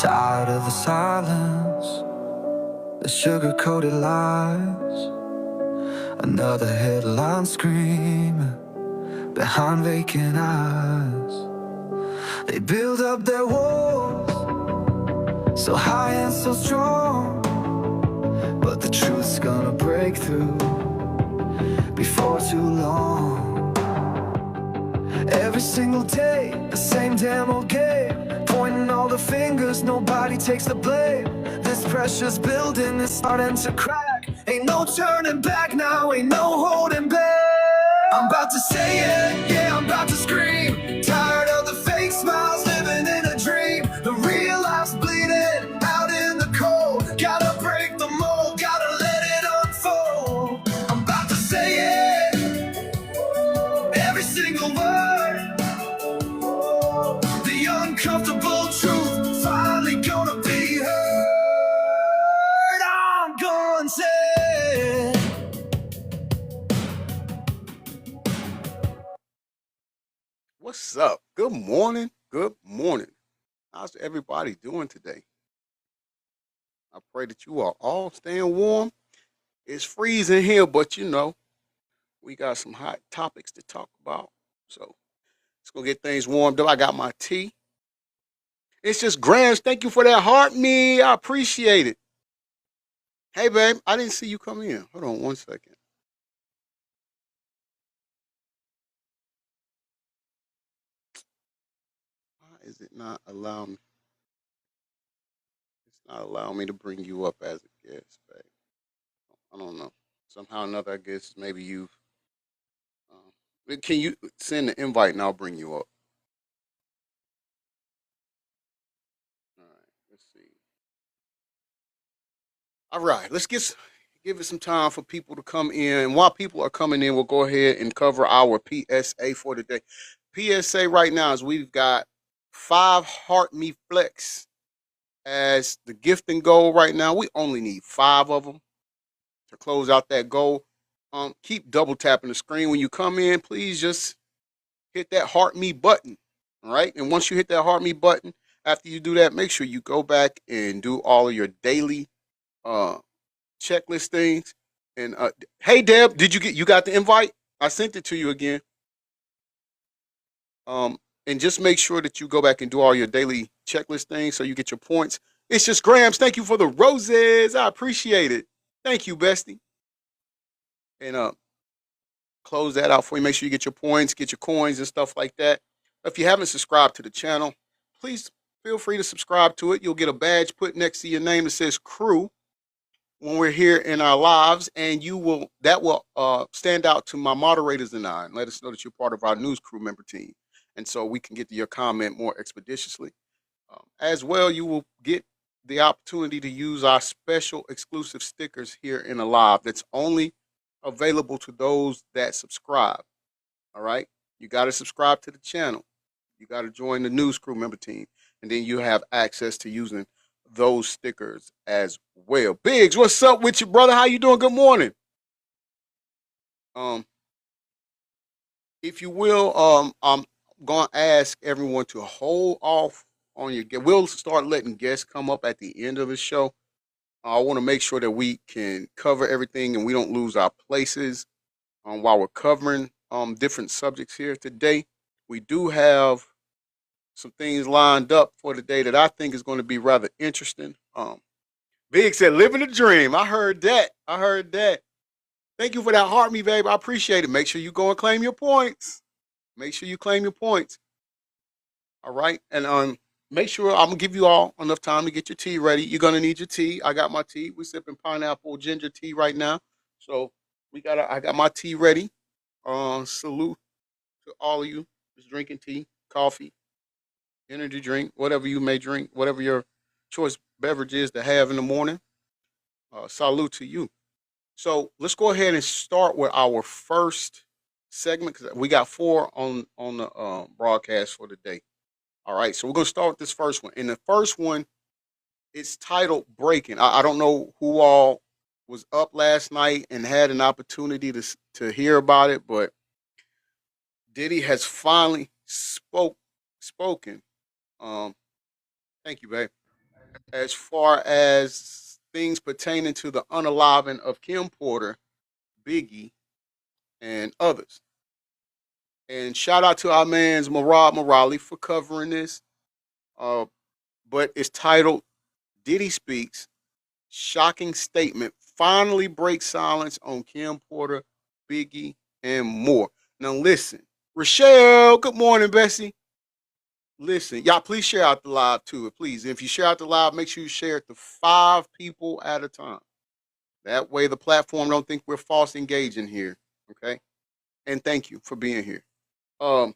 Tired of the silence, the sugar-coated lies. Another headline screaming behind vacant eyes. They build up their walls so high and so strong, but the truth's gonna break through before too long. Every single day, the same damn old game, pointing all the fingers, nobody takes the blame. This pressure's building, it's starting to crack. Ain't no turning back now, ain't no holding back. I'm about to say it, yeah, I'm about to scream. Tired of the fake smiles, living in a dream. The real life's bleeding out in the cold. Gotta break the mold, gotta let it unfold. I'm about to say it, every single word. The uncomfortable truth finally gonna be heard. I'm gonna say it. What's up? Good morning. Good morning. How's everybody doing today? I pray that you are all staying warm. It's freezing here, but we got some hot topics to talk about. So let's go get things warmed up. I got my tea. It's just Grams. Thank you for that heart me. I appreciate it. Hey, babe, I didn't see you come in. Hold on one second. Why is it not allowing me? It's not allowing me to bring you up as a guest, babe. I don't know. Somehow or another, I guess maybe you've. Can you send the invite and I'll bring you up? All right, let's see. All right, give it some time for people to come in. And while people are coming in, we'll go ahead and cover our PSA for today. PSA right now is we've got 5 Heart Me Flex as the gifting goal right now. We only need 5 of them to close out that goal. Keep double tapping the screen when you come in. Please just hit that heart me button. All right. And once you hit that heart me button, after you do that, make sure you go back and do all of your daily checklist things. And hey Deb, you got the invite? I sent it to you again. And just make sure that you go back and do all your daily checklist things so you get your points. It's just Grams. Thank you for the roses. I appreciate it. Thank you, bestie. And close that out for you. Make sure you get your points, get your coins and stuff like that. If you haven't subscribed to the channel, please feel free to subscribe to it. You'll get a badge put next to your name that says crew when we're here in our lives, and that will stand out to my moderators and I and let us know that you're part of our news crew member team. And so we can get to your comment more expeditiously. As well, you will get the opportunity to use our special exclusive stickers here in the live that's only available to those that subscribe. All right. You got to subscribe to the channel. You got to join the news crew member team. And then you have access to using those stickers as well. Biggs, what's up with you, brother? How you doing? Good morning. If you will, I'm going to ask everyone to hold off on your guest. We'll start letting guests come up at the end of the show. I want to make sure that we can cover everything and we don't lose our places while we're covering different subjects here today. We do have some things lined up for today that I think is going to be rather interesting. Big said, living the dream. I heard that. Thank you for that heart me, babe. I appreciate it. Make sure you go and claim your points. All right. And make sure I'm going to give you all enough time to get your tea ready. You're going to need your tea. I got my tea. We're sipping pineapple ginger tea right now. So I got my tea ready. Salute to all of you just drinking tea, coffee, energy drink, whatever you may drink, whatever your choice beverage is to have in the morning. Salute to you. So let's go ahead and start with our first segment because we got 4 on the broadcast for today. All right, so we're gonna start with this first one. And the first one, it's titled "Breaking." I don't know who all was up last night and had an opportunity to hear about it, but Diddy has finally spoken. Thank you, babe. as far as things pertaining to the unaliving of Kim Porter, Biggie, and others. And shout out to our man's Murad Morali for covering this. Uh, but it's titled Diddy Speaks, Shocking Statement Finally Breaks Silence on Kim Porter, Biggie, and more. Now listen, Rochelle, good morning, Bessie. Listen, y'all, please share out the live too, please. If you share out the live, make sure you share it to 5 people at a time. That way the platform don't think we're false engaging here. Okay. And thank you for being here. Um,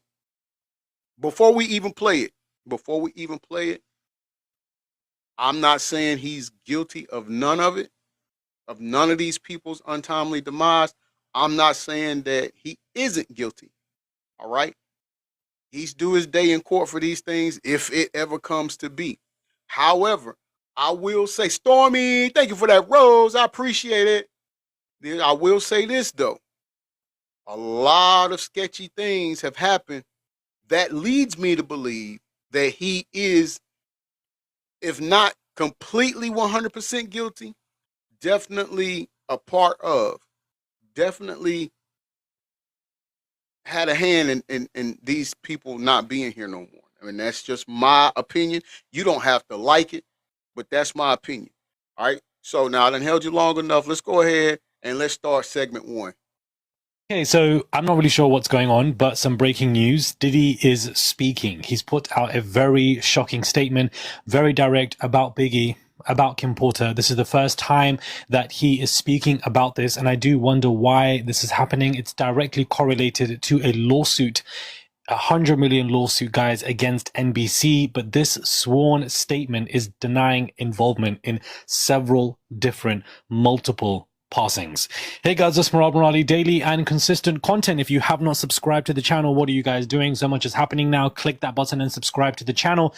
before we even play it, I'm not saying he's guilty of none of it, of none of these people's untimely demise. I'm not saying that he isn't guilty. All right. He's due his day in court for these things if it ever comes to be. However, I will say, Stormy, thank you for that rose. I appreciate it. I will say this, though. A lot of sketchy things have happened that leads me to believe that he is, if not completely 100% guilty, definitely a part of, definitely had a hand in these people not being here no more. I mean, that's just my opinion. You don't have to like it, but that's my opinion. All right. So now I done held you long enough. Let's go ahead and let's start segment 1. Okay, so I'm not really sure what's going on, but some breaking news. Diddy is speaking. He's put out a very shocking statement, very direct about Biggie, about Kim Porter. This is the first time that he is speaking about this, and I do wonder why this is happening. It's directly correlated to a lawsuit, $100 million lawsuit, guys, against NBC, but this sworn statement is denying involvement in several different, multiple passings. Hey guys, it's Murad Morali, daily and consistent content. If you have not subscribed to the channel, what are you guys doing? So much is happening now. Click that button and subscribe to the channel.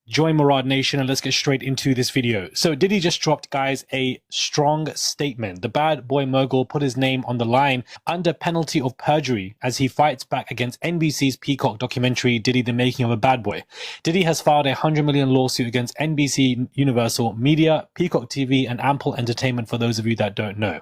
Join Murad Nation and let's get straight into this video. So Diddy just dropped, guys, a strong statement. The bad boy mogul put his name on the line under penalty of perjury as he fights back against NBC's Peacock documentary, Diddy, the Making of a Bad Boy. Diddy has filed a $100 million lawsuit against NBC, Universal Media, Peacock TV, and Ample Entertainment, for those of you that don't know.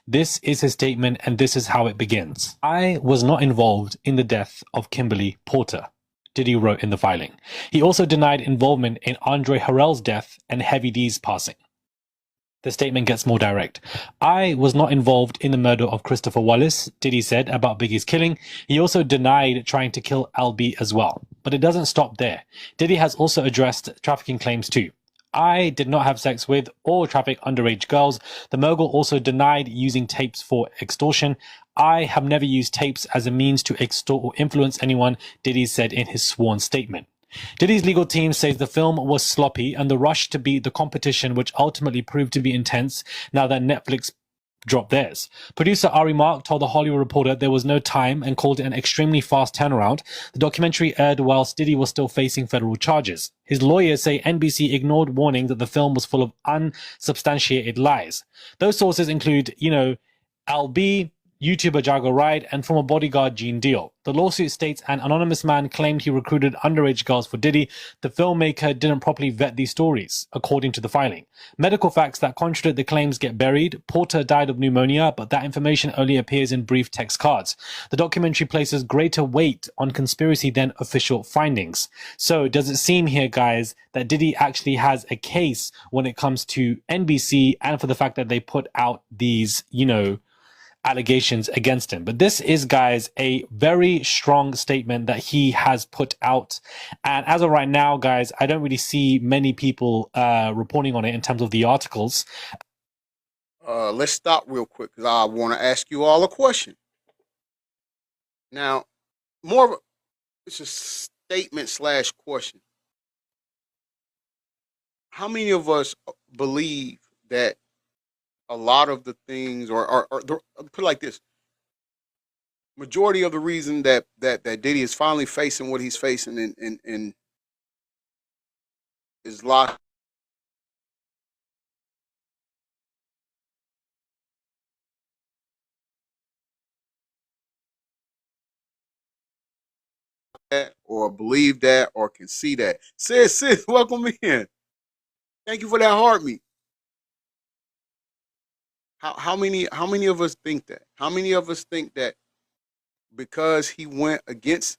This is his statement and this is how it begins. I was not involved in the death of Kimberly Porter, Diddy wrote in the filing. He also denied involvement in Andre Harrell's death and Heavy D's passing. The statement gets more direct. I was not involved in the murder of Christopher Wallace, Diddy said about Biggie's killing. He also denied trying to kill LB as well. But it doesn't stop there. Diddy has also addressed trafficking claims too. I did not have sex with or traffic underage girls. The mogul also denied using tapes for extortion. I have never used tapes as a means to extort or influence anyone, Diddy said in his sworn statement. Diddy's legal team says the film was sloppy and the rush to beat the competition, which ultimately proved to be intense now that Netflix dropped theirs. Producer Ari Mark told The Hollywood Reporter there was no time and called it an extremely fast turnaround. The documentary aired whilst Diddy was still facing federal charges. His lawyers say NBC ignored warnings that the film was full of unsubstantiated lies. Those sources include, LB, YouTuber Jago Ride, and former bodyguard Gene Deal. The lawsuit states an anonymous man claimed he recruited underage girls for Diddy. The filmmaker didn't properly vet these stories, according to the filing. Medical facts that contradict the claims get buried. Porter died of pneumonia, but that information only appears in brief text cards. The documentary places greater weight on conspiracy than official findings. So does it seem here, guys, that Diddy actually has a case when it comes to NBC and for the fact that they put out these, allegations against him? But this is, guys, a very strong statement that he has put out. And as of right now, guys, I don't really see many people reporting on it in terms of the articles. Let's stop real quick because I want to ask you all a question. Now, it's a statement / question. How many of us believe that a lot of the things, or put it like this, majority of the reason that Diddy is finally facing what he's facing in is locked that or believe that or can see that. Sis, welcome in. Thank you for that heart meet. How many of us think that? How many of us think that because he went against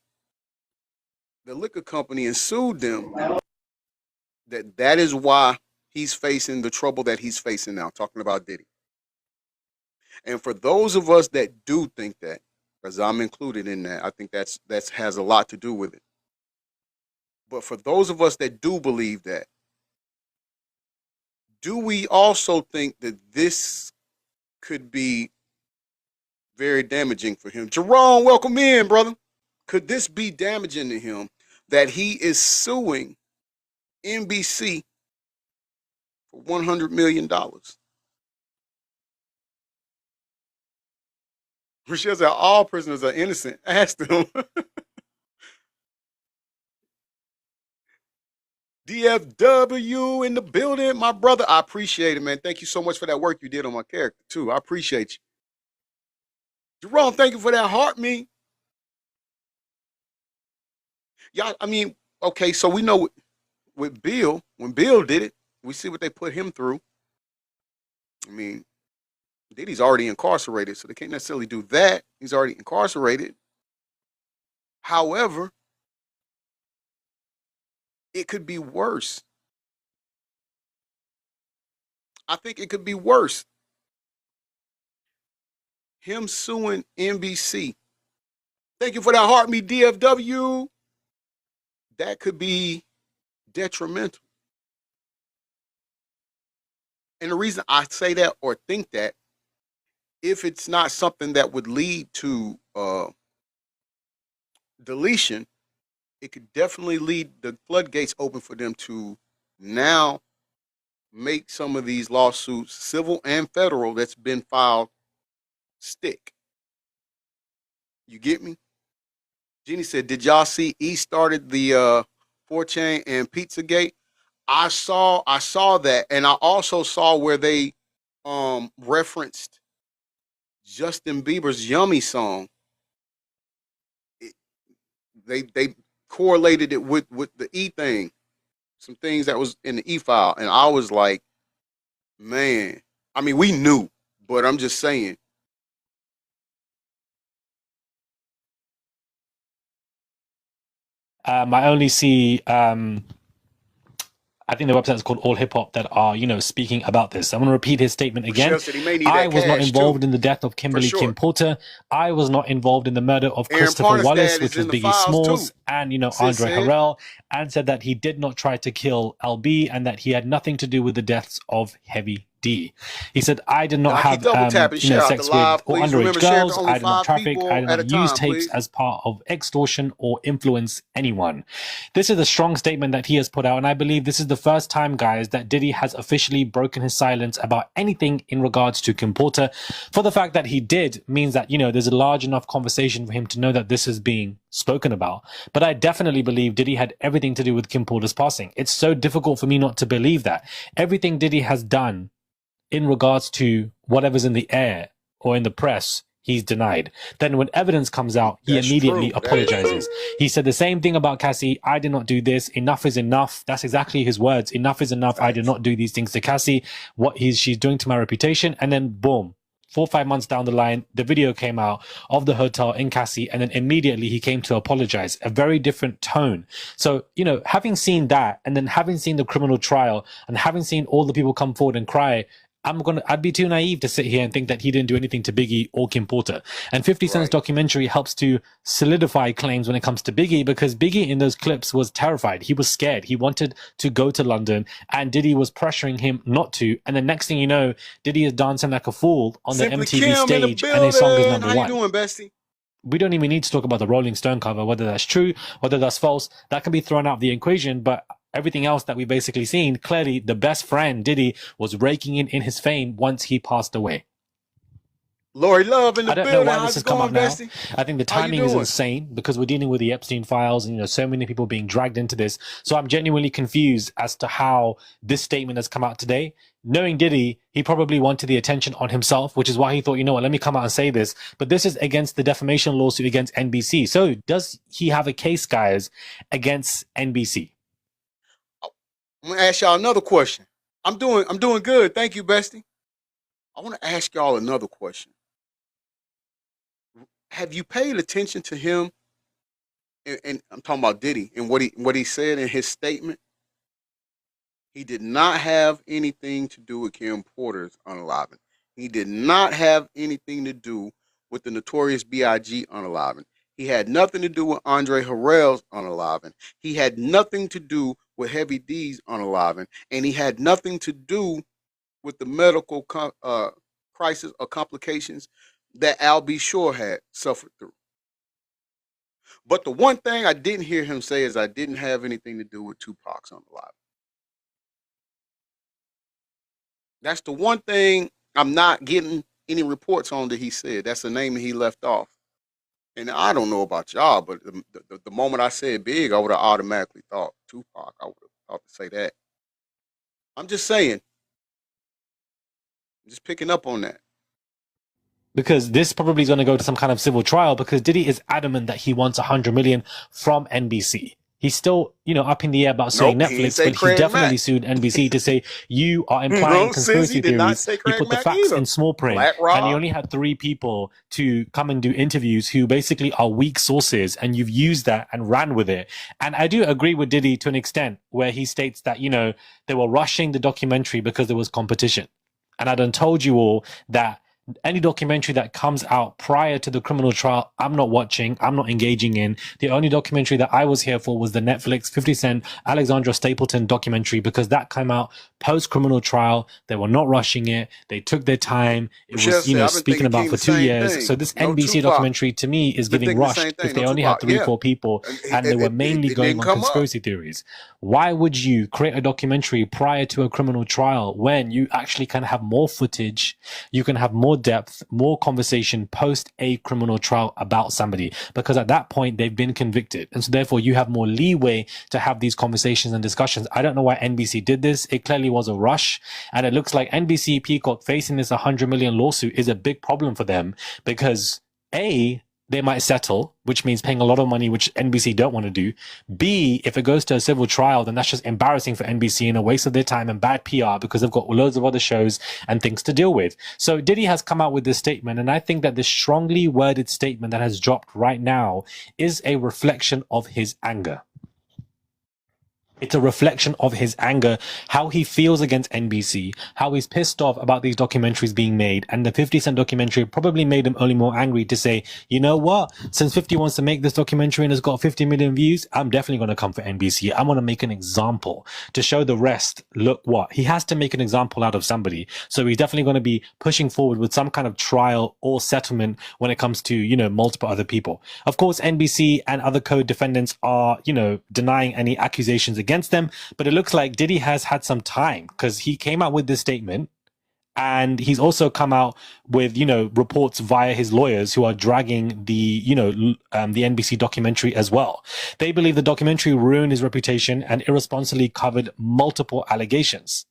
the liquor company and sued them, that is why he's facing the trouble that he's facing now, talking about Diddy? And for those of us that do think that, because I'm included in that, I think that has a lot to do with it. But for those of us that do believe that, do we also think that this could be very damaging for him? Jerome, welcome in, brother. Could this be damaging to him that he is suing NBC for $100 million? Rochelle said all prisoners are innocent. Ask them. DFW in the building, my brother. I appreciate it, man. Thank you so much for that work you did on my character, too. I appreciate you. Jerome, thank you for that heart, me. Y'all, I mean, okay, so we know with Bill, when Bill did it, we see what they put him through. I mean, Diddy's already incarcerated, so they can't necessarily do that. He's already incarcerated. However, it could be worse. I think it could be worse. Him suing NBC. Thank you for that heart, me, DFW. That could be detrimental. And the reason I say that or think that, if it's not something that would lead to deletion, it could definitely lead the floodgates open for them to now make some of these lawsuits, civil and federal, that's been filed, stick. You get me? Jeannie said, did y'all see E started the 4chan and Pizzagate? I saw that, and I also saw where they referenced Justin Bieber's Yummy song. They correlated it with the E thing, some things that was in the E file, and I was like, man, I mean, we knew, but I'm just saying. I only see I think the website is called All Hip Hop that are, speaking about this. I'm going to repeat his statement again. Said he may need I that was not cash, involved too, in the death of Kimberly sure. Kim Porter. I was not involved in the murder of Aaron Christopher Parner's Wallace, dad which is was in the Biggie files, Smalls, too. and, Sis Andre said. Harrell, and said that he did not try to kill LB and that he had nothing to do with the deaths of Heavy D. He said, I did not Doc, he have double tapping. Share out sex the live. with or Please underage remember, share to girls. only I did not 5 traffic. people I did at not a use time, tapes please. as part of extortion or influence anyone. This is a strong statement that he has put out, and I believe this is the first time, guys, that Diddy has officially broken his silence about anything in regards to Kim Porter. For the fact that he did means that, there's a large enough conversation for him to know that this is being spoken about. But I definitely believe Diddy had everything to do with Kim Porter's passing. It's so difficult for me not to believe that. Everything Diddy has done in regards to whatever's in the air or in the press, he's denied. Then when evidence comes out, he That's immediately true. apologizes. He said the same thing about Cassie. I did not do this. Enough is enough. That's exactly his words. Enough is enough. I did not do these things to Cassie. What she's doing to my reputation. And then boom. 4 or 5 months down the line, the video came out of the hotel in Cassie, and then immediately he came to apologize. A very different tone. So, having seen that, and then having seen the criminal trial, and having seen all the people come forward and cry, I'd be too naive to sit here and think that he didn't do anything to Biggie or Kim Porter. And 50 Cent's documentary helps to solidify claims when it comes to Biggie, because Biggie in those clips was terrified. He was scared. He wanted to go to London, and Diddy was pressuring him not to. And the next thing you know, Diddy is dancing like a fool on Simply the MTV Kim stage, in the and his song is number How one. you doing, bestie? We don't even need to talk about the Rolling Stone cover, whether that's true, whether that's false. That can be thrown out of the equation, but everything else that we've basically seen, clearly the best friend, Diddy, was raking in his fame once he passed away. Lori Love in the I don't building. know why How's this has it come going, up now. bestie? I think the How you timing is doing? insane because we're dealing with the Epstein files and, so many people being dragged into this. So I'm genuinely confused as to how this statement has come out today. Knowing Diddy, he probably wanted the attention on himself, which is why he thought, let me come out and say this. But this is against the defamation lawsuit against NBC. So does he have a case, guys, against NBC? I'm going to ask y'all another question. I'm doing good. Thank you, Bestie. I want to ask y'all another question. Have you paid attention to him? And I'm talking about Diddy and what he said in his statement. He did not have anything to do with Kim Porter's unaliving. He did not have anything to do with the Notorious B.I.G. unaliving. He had nothing to do with Andre Harrell's unaliving. He had nothing to do with Heavy D's unaliving, and he had nothing to do with the medical crisis or complications that Al B. Shore had suffered through. But the one thing I didn't hear him say is I didn't have anything to do with 2Pac's unaliving. That's the one thing I'm not getting any reports on that he said. That's the name that he left off. And I don't know about y'all, but the moment I said Big, I would have automatically thought Tupac. I would have thought to say that. I'm just saying. Just picking up on that. Because this probably is going to go to some kind of civil trial because Diddy is adamant that he wants 100 million from NBC. He's still, up in the air about saying Netflix, but he definitely sued NBC to say you are implying conspiracy theories. He put the facts in small print, and he only had 3 people to come and do interviews who basically are weak sources, and you've used that and ran with it. And I do agree with Diddy to an extent where he states that, they were rushing the documentary because there was competition. And I done told you all that any documentary that comes out prior to the criminal trial, I'm not watching, I'm not engaging in. The only documentary that I was here for was the Netflix 50 Cent Alexandra Stapleton documentary because that came out post-criminal trial. They were not rushing it. They took their time. It was, speaking about for 2 years. So this NBC documentary to me is giving rushed if they only had 3-4 people and they were mainly going on conspiracy theories. Why would you create a documentary prior to a criminal trial when you actually can have more footage, you can have more depth, more conversation post a criminal trial about somebody? Because at that point, they've been convicted. And so therefore, you have more leeway to have these conversations and discussions. I don't know why NBC did this. It clearly was a rush. And it looks like NBC Peacock facing this 100 million lawsuit is a big problem for them because A, they might settle, which means paying a lot of money, which NBC don't want to do. B, if it goes to a civil trial, then that's just embarrassing for NBC and a waste of their time and bad PR because they've got loads of other shows and things to deal with. So Diddy has come out with this statement, and I think that this strongly worded statement that has dropped right now is a reflection of his anger. It's a reflection of his anger, how he feels against NBC, how he's pissed off about these documentaries being made. And the 50 Cent documentary probably made him only more angry to say, you know what? Since 50 wants to make this documentary and has got 50 million views, I'm definitely going to come for NBC. I'm going to make an example to show the rest. Look what? He has to make an example out of somebody. So he's definitely going to be pushing forward with some kind of trial or settlement when it comes to, multiple other people. Of course, NBC and other co-defendants are, denying any accusations against them, but it looks like Diddy has had some time because he came out with this statement and he's also come out with, reports via his lawyers who are dragging the NBC documentary as well. They believe the documentary ruined his reputation and irresponsibly covered multiple allegations.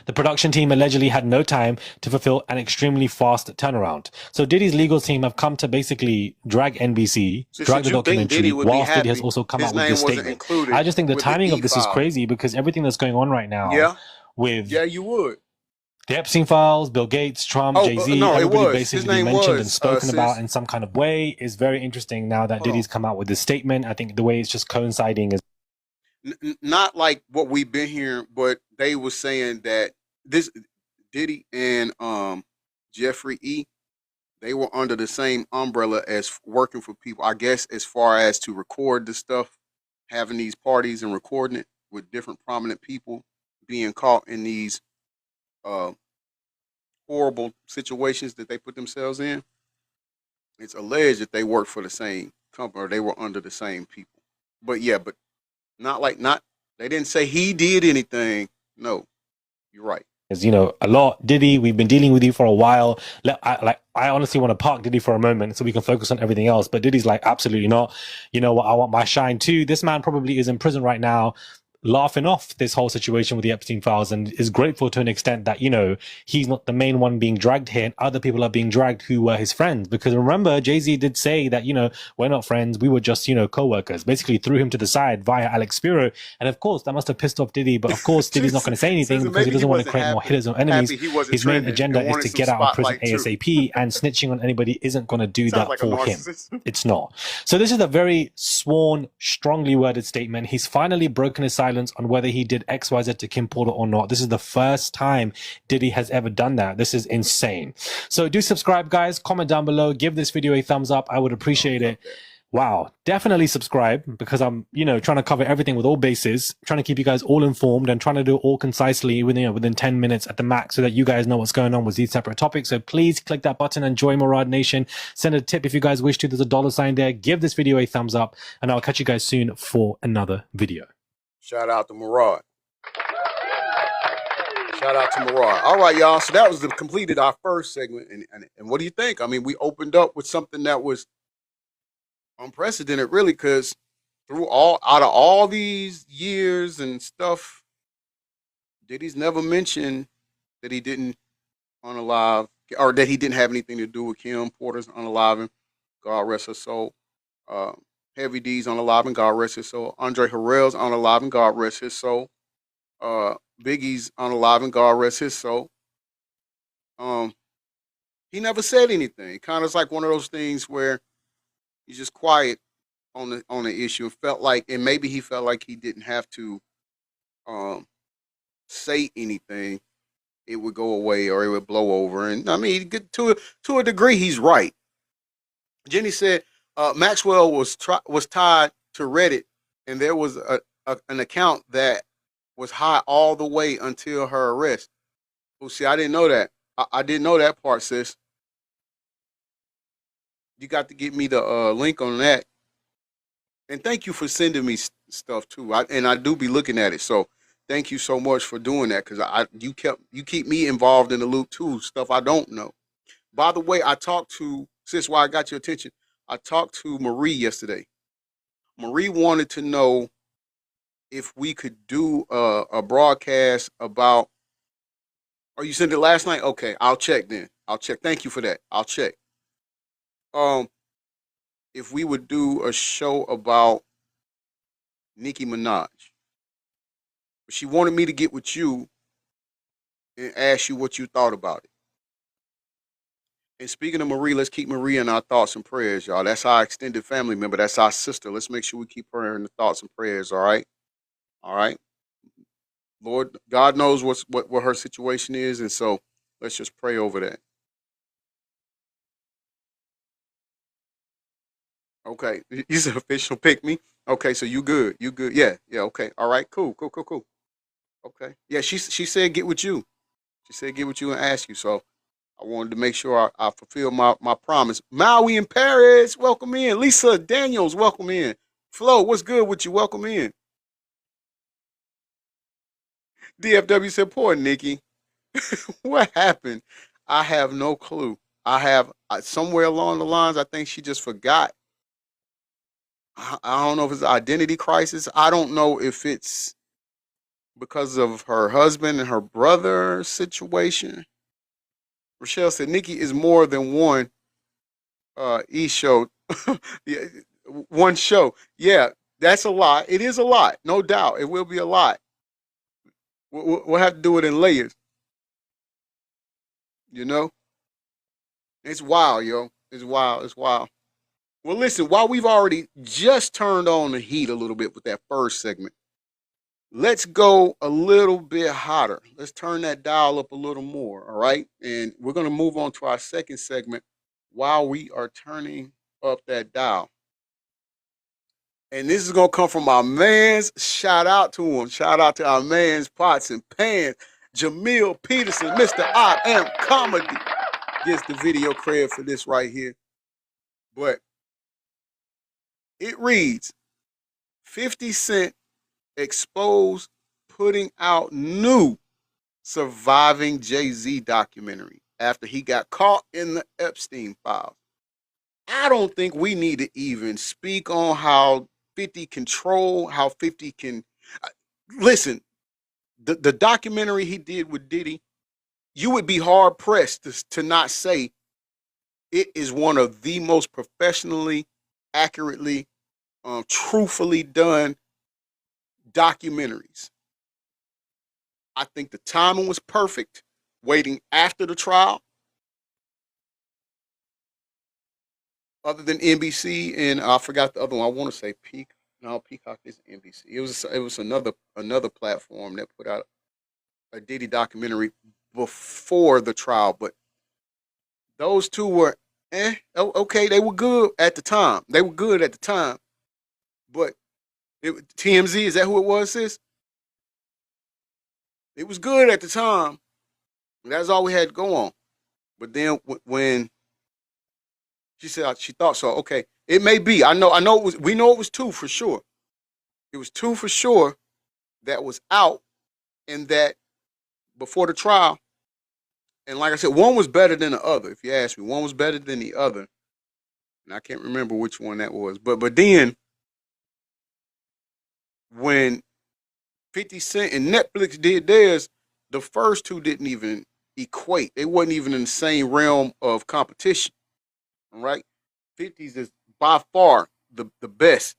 The production team allegedly had no time to fulfill an extremely fast turnaround. So Diddy's legal team have come to basically drag NBC, drag the documentary, whilst Diddy has also come out with this statement. I just think the timing of this is crazy because everything that's going on right now with you would. The Epstein files, Bill Gates, Trump, Jay-Z, everybody basically being mentioned and spoken about in some kind of way is very interesting now that Diddy's come out with this statement. I think the way it's just coinciding is not like what we've been hearing, but they were saying that this Diddy and Jeffrey E, they were under the same umbrella as working for people, I guess, as far as to record the stuff, having these parties and recording it with different prominent people being caught in these horrible situations that they put themselves in. It's alleged that they worked for the same company or they were under the same people. But they didn't say he did anything. No, you're right. A lot. Diddy, we've been dealing with you for a while. I honestly want to park Diddy for a moment so we can focus on everything else. But Diddy's like, absolutely not. You know what? I want my shine too. This man probably is in prison right now. laughing off this whole situation with the Epstein files and is grateful to an extent that, you know, he's not the main one being dragged here and other people are being dragged who were his friends. Because remember, Jay-Z did say that, you know, we're not friends, we were just, you know, co-workers. Basically threw him to the side via Alex Spiro. And of course, that must have pissed off Diddy. But of course, Diddy's not going to say anything because he doesn't want to create more hitters or enemies. His main agenda is to get out of prison ASAP, and snitching on anybody isn't going to do that for him. It's not. So this is a very sworn, strongly worded statement. He's finally broken his silence on whether he did XYZ to Kim Porter or not. This is the first time Diddy has ever done that. This is insane. So do subscribe, guys. Comment down below. Give this video a thumbs up. I would appreciate it. Wow. Definitely subscribe, because I'm, you know, trying to cover everything with all bases, trying to keep you guys all informed and trying to do it all concisely within, you know, within 10 minutes at the max so that you guys know what's going on with these separate topics. So please click that button and join Murad Nation. Send a tip if you guys wish to. There's a $sign there. Give this video a thumbs up, and I'll catch you guys soon for another video. Shout out to Murad. Shout out to Murad. All right, y'all. So that was completed our first segment. And what do you think? I mean, we opened up with something that was unprecedented, really, because out of all these years and stuff, Diddy's never mentioned that he didn't unalive, or that he didn't have anything to do with Kim Porter's unaliving. God rest her soul. Heavy D's unaliving. God rest his soul. Andre Harrell's unaliving. God rest his soul. Biggie's unaliving. God rest his soul. He never said anything. Kind of like one of those things where he's just quiet on the issue. And maybe he felt like he didn't have to say anything. It would go away or it would blow over. And I mean, to a degree, he's right. Jenny said Maxwell was tied to Reddit, and there was an account that was high all the way until her arrest. Well, see, I didn't know that. I didn't know that part, sis. You got to get me the link on that. And thank you for sending me stuff too. I do be looking at it. So thank you so much for doing that, because you keep me involved in the loop too, stuff I don't know. By the way, I talked to, sis, why I got your attention, I talked to Marie yesterday. Marie wanted to know if we could do a broadcast about. Oh, you sent it last night? Okay, I'll check then. I'll check. Thank you for that. I'll check. If we would do a show about Nicki Minaj. She wanted me to get with you and ask you what you thought about it. And speaking of Marie, let's keep Marie in our thoughts and prayers, y'all. That's our extended family member. That's our sister. Let's make sure we keep her in the thoughts and prayers, all right? All right? Lord, God knows what her situation is, and so let's just pray over that. Okay, he's an official pick me. Okay, so you good. You good. Yeah, okay. All right, cool. Okay. Yeah, she said get with you. She said get with you and ask you. So I wanted to make sure I fulfill my promise. Maui in Paris, welcome in. Lisa Daniels, welcome in. Flo, what's good with you? Welcome in. DFW said, poor Nikki. What happened? I have no clue. Somewhere along the lines, I think she just forgot. I don't know if it's an identity crisis. I don't know if it's because of her husband and her brother situation. Rochelle said, Nikki is more than one show. Yeah, one show. Yeah, that's a lot. It is a lot. No doubt. It will be a lot. We'll have to do it in layers. You know? It's wild, yo. It's wild. It's wild. Well, listen, while we've already just turned on the heat a little bit with that first segment, let's go a little bit hotter. Let's turn that dial up a little more, all right? And we're going to move on to our second segment while we are turning up that dial. And this is going to come from our man's. Shout out to him. Shout out to our man's Pots and Pans. Jamil Peterson, Mr. I Am Comedy, gets the video credit for this right here. But it reads, 50 Cent exposed putting out new Surviving Jay-Z documentary after he got caught in the Epstein files. I don't think we need to even speak on how 50 can troll, how 50 can. listen, the documentary he did with Diddy, you would be hard pressed to not say it is one of the most professionally, accurately, truthfully done documentaries. I think the timing was perfect, waiting after the trial, other than NBC and I forgot the other one. I want to say Peacock. No, Peacock is NBC. It was another platform that put out a Diddy documentary before the trial, but those two were okay. They were good at the time. They were good at the time, but TMZ, is that who it was? Sis, it was good at the time. That's all we had to go on. But then when she said she thought so, okay, it may be. I know it was. We know it was two for sure. It was two for sure that was out, and that before the trial. And like I said, one was better than the other. If you ask me, one was better than the other, and I can't remember which one that was. But then when 50 Cent and Netflix did theirs, the first two didn't even equate. They wasn't even in the same realm of competition. All right, 50's is by far the best.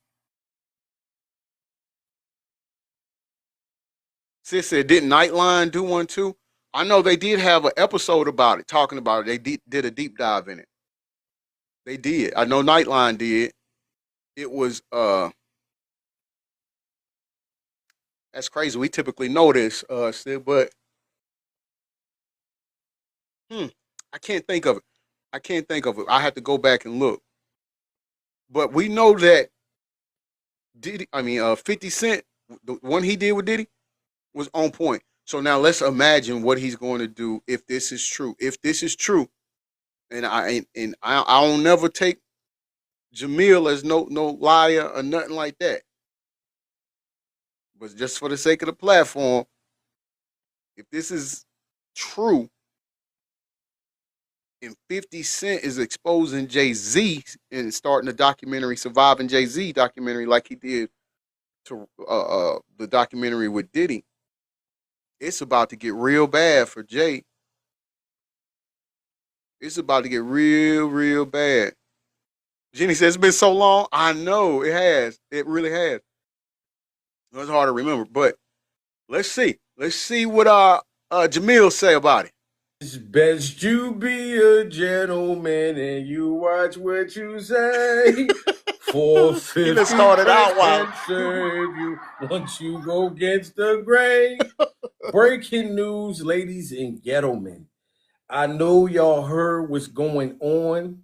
Sis said, didn't Nightline do one too? I know they did have an episode about it, talking about it. They did a deep dive in it. They did. I know Nightline did. It was that's crazy. We typically know this, Sid, but I can't think of it. I can't think of it. I have to go back and look. But we know that 50 Cent, the one he did with Diddy, was on point. So now let's imagine what he's going to do if this is true. If this is true, and I don't never take Jamil as no liar or nothing like that. But just for the sake of the platform, if this is true, and 50 Cent is exposing Jay-Z and starting the documentary, Surviving Jay-Z documentary, like he did to the documentary with Diddy, it's about to get real bad for Jay. It's about to get real, real bad. Jenny says, it's been so long. I know it has. It really has. It's hard to remember, but let's see. Let's see what Jamil say about it. It's best you be a gentleman and you watch what you say. 450 He done started out wild. can't serve you once you go against the grain. Breaking news, ladies and gentlemen. I know y'all heard what's going on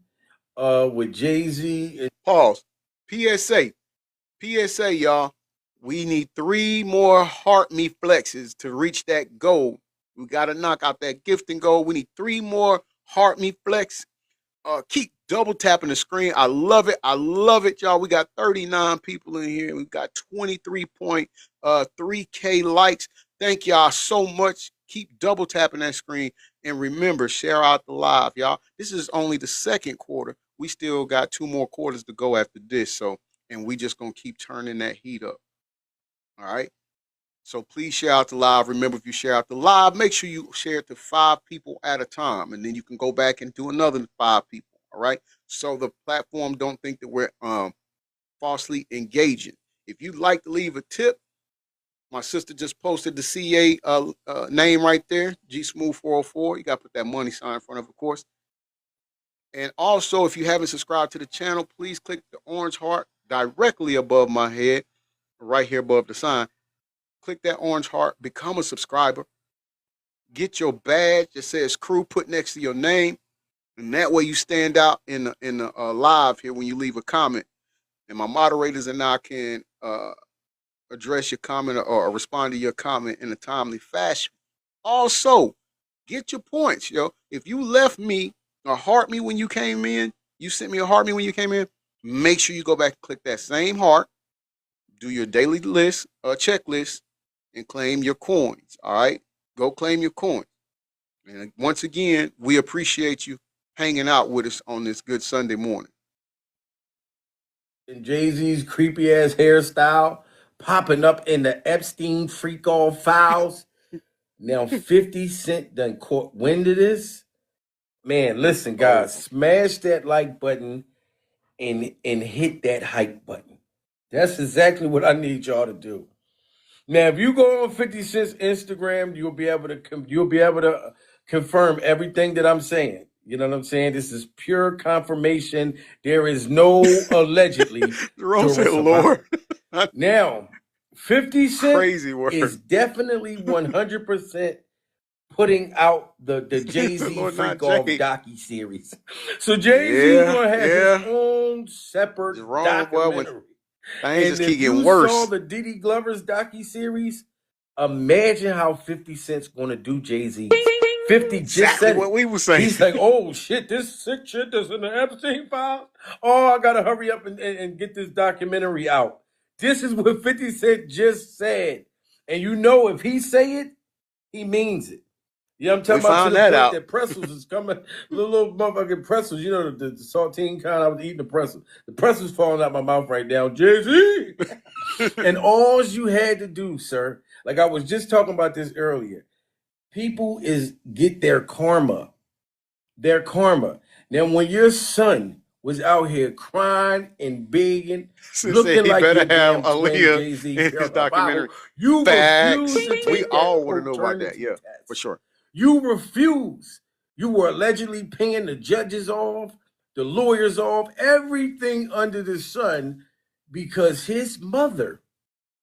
with Jay-Z. Pause. PSA. PSA, y'all. We need 3 more heart me flexes to reach that goal. We got to knock out that gifting goal. We need 3 more heart me flex. Keep double tapping the screen. I love it. I love it, y'all. We got 39 people in here. We've got 23.3K likes. Thank y'all so much. Keep double tapping that screen. And remember, share out the live, y'all. This is only the second quarter. We still got 2 more quarters to go after this. So, and we just going to keep turning that heat up. All right. So please share out the live. Remember, if you share out the live, make sure you share it to 5 people at a time. And then you can go back and do another 5 people. All right. So the platform don't think that we're falsely engaging. If you'd like to leave a tip, my sister just posted the CA name right there, G Smooth 404. You got to put that money sign in front of course. And also, if you haven't subscribed to the channel, please click the orange heart directly above my head, right here above the sign. Click that orange heart, become a subscriber. Get your badge that says crew put next to your name. And that way you stand out in the live here when you leave a comment. And my moderators and I can address your comment or respond to your comment in a timely fashion. Also, get your points, yo. If you left me a heart me when you came in, you sent me a heart me when you came in, make sure you go back and click that same heart, do your daily list, checklist, and claim your coins, all right? Go claim your coins. And once again, we appreciate you hanging out with us on this good Sunday morning. And Jay-Z's creepy ass hairstyle, popping up in the Epstein freak off files. Now 50 Cent done caught wind of this. Man, listen, guys, smash that like button and hit that hype button. That's exactly what I need y'all to do. Now, if you go on 50 Cent's Instagram, you'll be able to confirm everything that I'm saying. You know what I'm saying? This is pure confirmation. There is no allegedly. Jerome said, Lord. Now, 50 Cent Crazy word. is definitely 100% putting out the Jay-Z freak off docu-series. So Jay-Z gonna have his own separate documentary. Things just keep getting worse. If you saw the Diddy Glover's docu-series, imagine how 50 Cent's gonna do Jay-Z. 50 just said what we were saying. He's like, oh shit, this sick shit that's in the Epstein files. Oh, I gotta hurry up and get this documentary out. This is what 50 Cent just said. And you know, if he say it, he means it. Yeah, I'm talking about to the point that pretzels is coming. Little motherfucking pretzels, you know, the saltine kind. I was eating the pretzels. The pretzels falling out my mouth right now. Jay-Z. And all you had to do, sir, like I was just talking about this earlier, people is get their karma. Their karma. Now, when your son was out here crying and begging, looking like your damn twin Jay-Z in his documentary, you refused to take we all want to know about that. Yeah, for sure. You refuse. You were allegedly paying the judges off, the lawyers off, everything under the sun because his mother,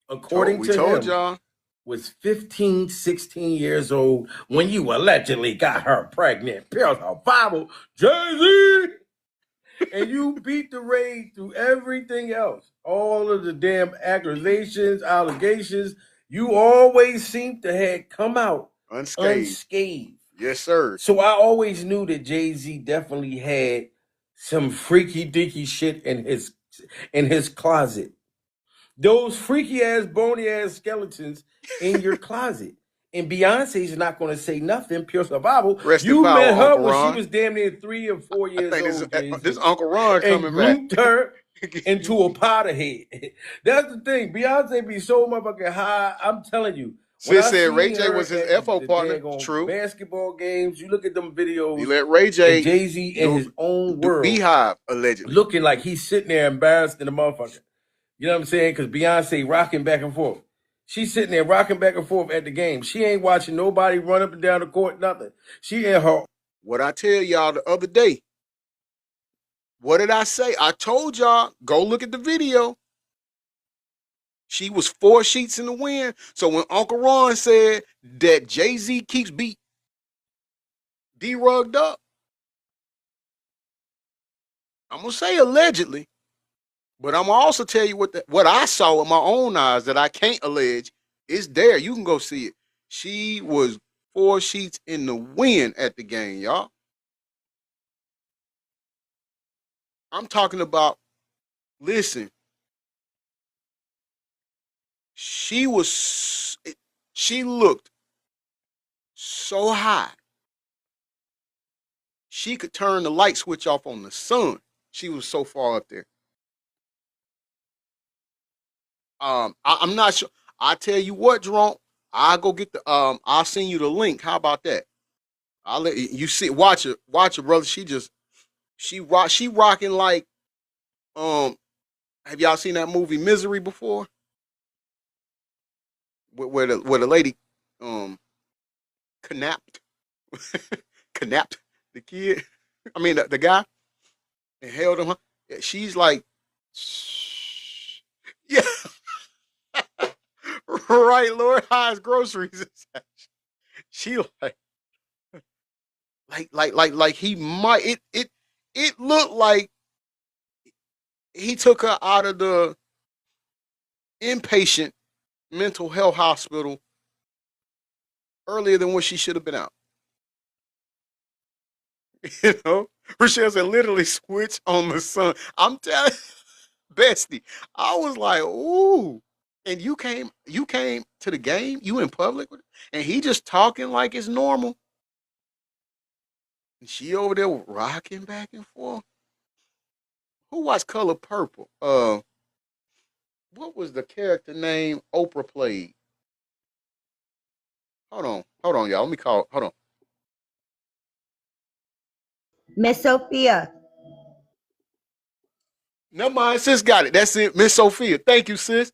according to him, was 15, 16 years old when you allegedly got her pregnant. Pills her Bible, Jay-Z. And you beat the raid through everything else. All of the damn accusations, allegations, you always seem to have come out unscathed. Yes, sir. So I always knew that Jay-Z definitely had some freaky dicky shit in his closet. Those freaky ass, bony ass skeletons in your closet. And Beyonce's not going to say nothing. Pure survival. You met her when she was damn near 3 or 4 years old. This Uncle Ron coming back. And grouped her into a powder head. That's the thing. Beyonce be so motherfucking high. I'm telling you. Sis said Ray J was his FO partner. True. Basketball games. You look at them videos. You let Ray J, Jay-Z in his own world. Beehive, allegedly. Looking like he's sitting there embarrassed in the motherfucker. You know what I'm saying? Because Beyonce rocking back and forth. She's sitting there rocking back and forth at the game. She ain't watching nobody run up and down the court, nothing. She in her. What I tell y'all the other day. What did I say? I told y'all, go look at the video. She was 4 sheets in the wind. So when Uncle Ron said that Jay-Z keeps beat D-Rugged up, I'm going to say allegedly. But I'm going to also tell you what I saw with my own eyes that I can't allege is there. You can go see it. She was 4 sheets in the wind at the game, y'all. I'm talking about, listen, she looked so high. She could turn the light switch off on the sun. She was so far up there. I'm not sure. I tell you what, Jerome, I'll go get the I'll send you the link. How about that? I'll let you see. Watch her, brother. She rocking like have y'all seen that movie Misery before? Where the lady kidnapped the kid. I mean the guy and held him. She's like, yeah. Right, Lord High's groceries. She like he might it looked like he took her out of the inpatient mental health hospital earlier than what she should have been out. You know, Rochelle said literally switch on the sun. I'm telling Bestie, I was like, ooh. And you came to the game, you in public with it, and he just talking like it's normal. And she over there rocking back and forth. Who watched Color Purple? what was the character name Oprah played? Hold on, y'all. Let me call. Hold on. Miss Sophia. Never mind, sis got it. That's it, Miss Sophia. Thank you, sis.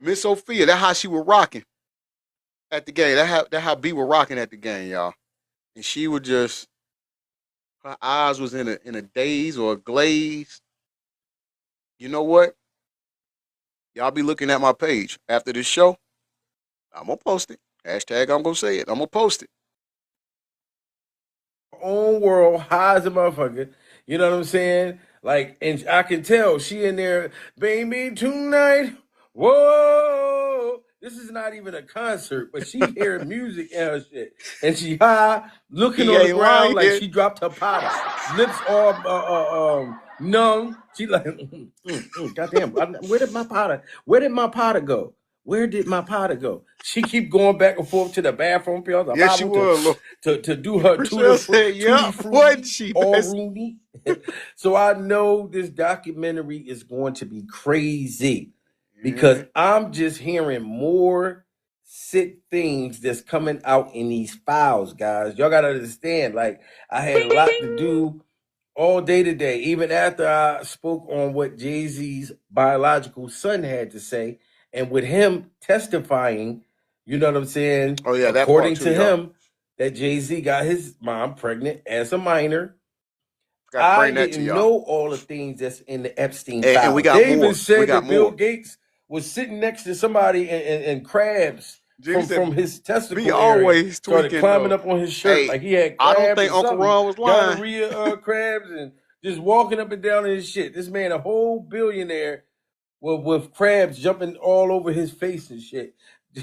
Miss Sophia. That's how she was rocking at the game. That how B was rocking at the game, y'all. And she would just, her eyes was in a daze or a glaze. You know what? Y'all be looking at my page after this show. I'm gonna post it. Hashtag I'm gonna say it. I'm gonna post it. Own world, high as a motherfucker. You know what I'm saying? Like, and I can tell she in there, baby, tonight. Whoa. This is not even a concert, but she hearing music and her shit. And she high, looking He on the ain't ground like lying. she dropped her powder. Lips all numb. She like, goddamn, where did my powder? Where did my powder go? Where did my powder go? She keep going back and forth to the bathroom pills, Yes, she was. to do her Rochelle said, tutti "Yeah, wasn't frutti, she, all best?" Rooney. So I know this documentary is going to be crazy because I'm just hearing more sick things that's coming out in these files, guys. Y'all gotta understand. Like, I had a lot to do all day today, even after I spoke on what Jay-Z's biological son had to say, and with him testifying, you know what I'm saying? Oh yeah, that part According too, to y'all. him, that Jay-Z got his mom pregnant as a minor. Got to I bring that to didn't y'all. know all the things that's in the Epstein And we files. got They even more. We said got that Bill more. Gates was sitting next to somebody and crabs Jimmy from said, his "Be testicle area always started tweaking climbing though." up on his shirt Hey, like he had I don't crabs or think Uncle something, Ron was lying. gonorrhea crabs, and just walking up and down in his shit. This man, a whole billionaire, with crabs jumping all over his face and shit.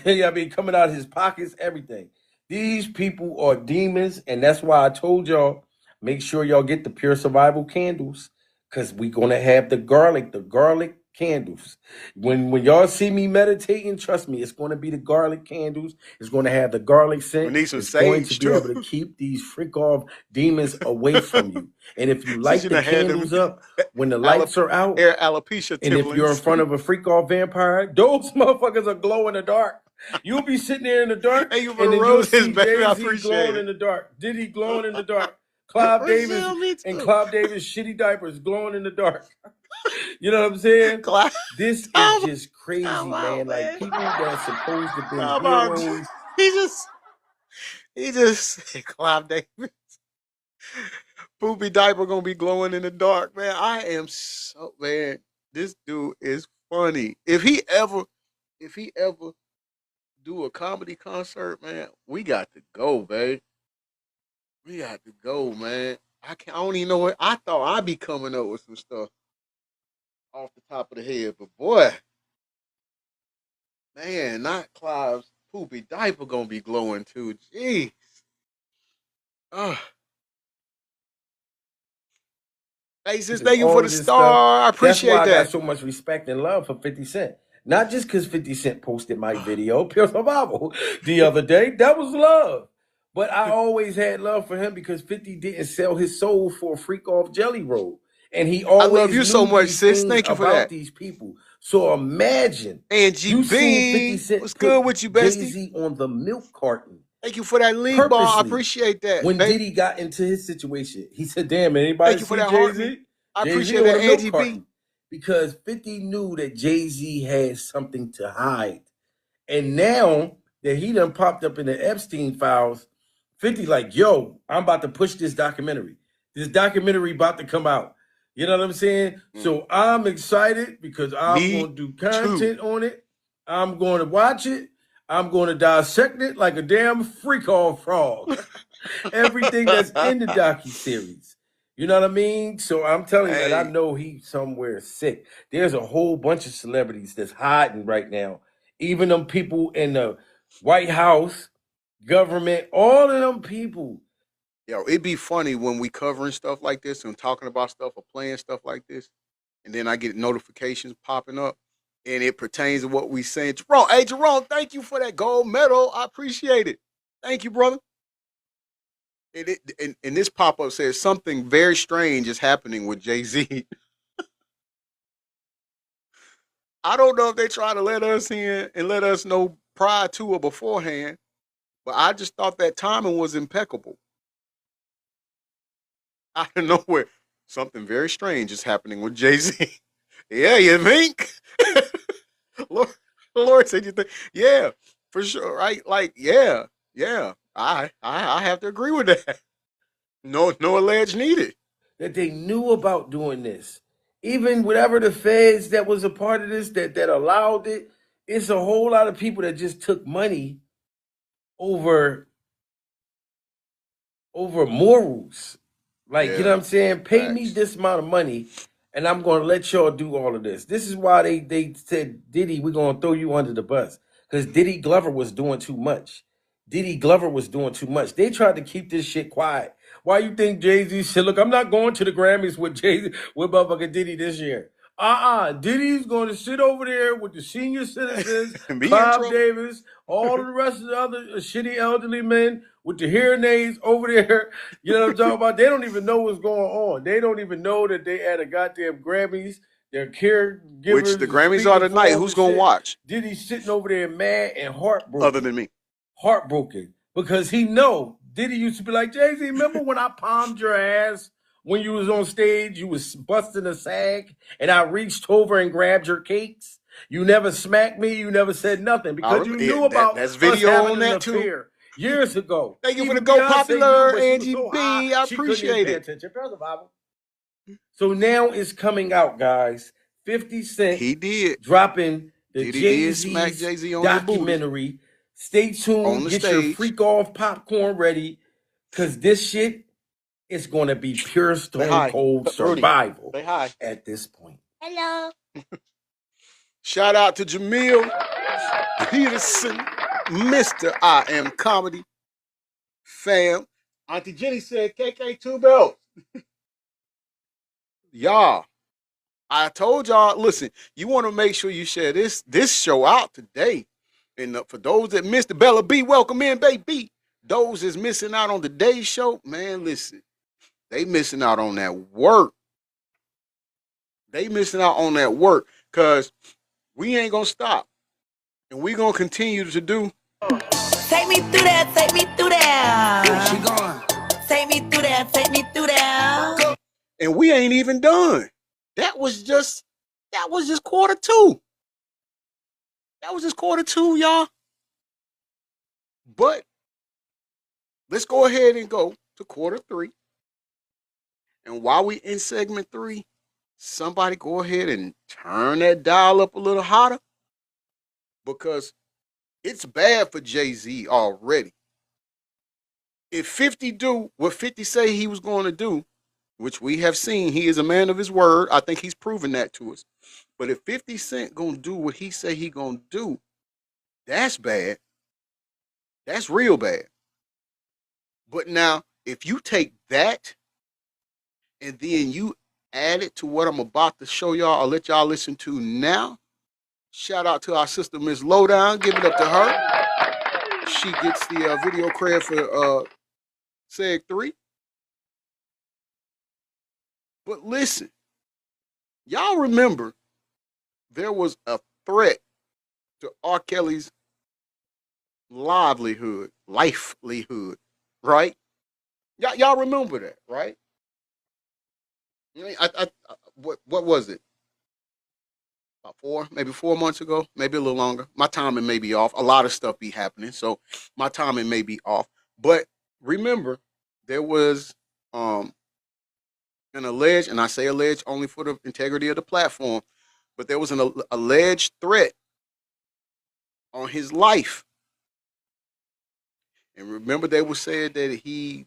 I mean, coming out of his pockets, everything. These people are demons, and that's why I told y'all, make sure y'all get the pure survival candles, because we're gonna have the garlic candles. When y'all see me meditating, trust me, it's gonna be the garlic candles. It's gonna have the garlic We scent. need some It's going to sage be too. able to keep these freak off demons away from you. And if you Since light you the done had them candles up when the lights are out, air alopecia and if you're in tiblings. front of a freak off vampire, those motherfuckers are glow in the dark. You'll be sitting there in the dark, Thank you for and the then you'll roses, see baby. I Jay-Z appreciate glowing it. in the dark, Diddy glowing in the dark, Clive Davis Rochelle, me and too. Clive Davis shitty diapers glowing in the dark. You know what I'm saying? Clyde, This is time, just time crazy, out, man. Like, man. people that's supposed to have been Time out. heroes. He just, he just said, Clive Davis. Poopy diaper gonna be glowing in the dark, man. I am so man. This dude is funny. If he ever do a comedy concert, man, we got to go, babe. We got to go, man. I don't even know what I thought I'd be coming up with some stuff off the top of the head, but boy, man, not Clive's poopy diaper gonna be glowing too. Jeez. Uh, hey, sis, And thank you for all the of this stuff. star. I That's why appreciate I got that. so much respect and love for 50 Cent. Not just because 50 Cent posted my video, Pure Survival, the other day. That was love. But I always had love for him because 50 didn't sell his soul for a freak off jelly roll. And he I love always you so knew much, these sis. things Thank you for about that. these people. So imagine Angie you seen 50 B, what's Cent put good with you, bestie? Jay-Z on the milk carton Thank you for that league ball. I purposely. appreciate that, When baby. Diddy got into his situation, he said, damn, Thank anybody you for see that heart me. Jay-Z? I Jay-Z appreciate on that, the milk Angie B. carton. Because 50 knew that Jay-Z had something to hide. And now that he done popped up in the Epstein files, 50 like, yo, I'm about to push this documentary. This documentary about to come out. You know what I'm saying? So I'm excited because I'm Me going to do too. content on it. I'm going to watch it. I'm going to dissect it like a damn freak off frog. Everything that's in the docu-series. You know what I mean? So I'm telling you, and I Hey, know he's somewhere sick. There's a whole bunch of celebrities that's hiding right now. Even them people in the White House, government, all of them people. yo, it'd be funny when we covering stuff like this and talking about stuff or playing stuff like this, and then I get notifications popping up, and it pertains to what we saying. Jerome, hey Jerome, thank you for that gold medal. I appreciate it. Thank you, brother. And this pop up says something very strange is happening with Jay Z. I don't know if they try to let us in and let us know prior to or beforehand, but I just thought that timing was impeccable. Out of nowhere, something very strange is happening with Jay-Z. Yeah, you think? Lord, Lord said you think. Yeah, for sure, right? Like, yeah, yeah. I have to agree with that. No alleged needed. That they knew about doing this. Even whatever the feds that was a part of this that allowed it, it's a whole lot of people that just took money over morals. Like, you know Yeah, what I'm saying? Pay me facts. this amount of money and I'm gonna let y'all do all of this. This is why they said, Diddy, we're gonna throw you under the bus. Because Diddy Glover was doing too much. Diddy Glover was doing too much. They tried to keep this shit quiet. Why you think Jay-Z said, look, I'm not going to the Grammys with Jay-Z with motherfucking Diddy this year. Diddy's going to sit over there with the senior citizens, Be in Clive trouble. Davis, all of the rest of the other shitty elderly men with the hearing aids over there. You know what I'm talking about? They don't even know what's going on. They don't even know that they had a goddamn Grammys. Their Which caregivers the is Grammys are speaking tonight. for them Who's and gonna shit. watch Diddy's sitting over there mad and other heartbroken. than me? Heartbroken. Because he know Diddy used to be like, Jay-Z, remember when I palmed your ass when you was on stage, you was busting a sag, and I reached over and grabbed your cakes? You never smacked me, you never said nothing I because you remember knew about that's us video having on an that too. affair years ago. Thank you for the Even go Beyonce knew, popular, but she was Angie so high, B. I she couldn't even appreciate pay it. attention. Praise the Bible. So now it's coming out, guys. 50 Cent He did. dropping the Diddy did smack Jay-Z's Jay-Z on his booty documentary. Stay on tuned. the Get your stage. freak off popcorn ready, because this shit is going to be pure Say stone hi, cold Rudy. survival Say hi. at this point. Hello. Shout out to Jamil Peterson, Mr. I Am Comedy fam. Auntie Jenny said KK two belts. Y'all, I told y'all, listen, you want to make sure you share this show out today. And for those that missed the Bella B, welcome in, baby. Those that's missing out on today's show, man, listen, they missing out on that work. They missing out on that work because we ain't going to stop. And we going to continue to do. Take me through that, take me through that. Where's she going? Take me through that, take me through that. And we ain't even done. That was just quarter two. That was just quarter two, y'all. But let's go ahead and go to quarter three. And while we in segment three, somebody go ahead and turn that dial up a little hotter because it's bad for Jay-Z already. If 50 do what 50 say he was going to do, which we have seen, he is a man of his word. I think he's proven that to us. But if 50 Cent gonna do what he say he gonna do, that's bad. That's real bad. But now, if you take that and then you add it to what I'm about to show y'all or let y'all listen to now, shout out to our sister Miss Lowdown. Give it up to her. She gets the video cred for Seg 3. But listen, y'all remember there was a threat to R. Kelly's livelihood, right? Y'all remember that, right? What was it? About maybe 4 months ago, maybe a little longer. My timing may be off. A lot of stuff be happening, so my timing may be off. But remember, there was an alleged, and I say alleged only for the integrity of the platform, but there was an alleged threat on his life. And remember, they were saying that he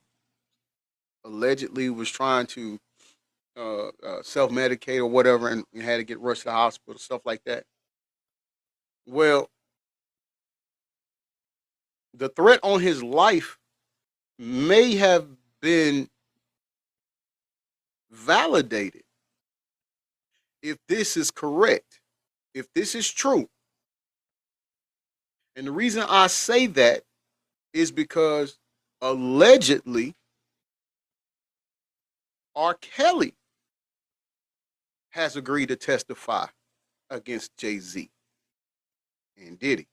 allegedly was trying to self-medicate or whatever and had to get rushed to the hospital, stuff like that. Well, the threat on his life may have been validated if this is correct, if this is true. And the reason I say that is because allegedly R. Kelly has agreed to testify against Jay-Z and Diddy.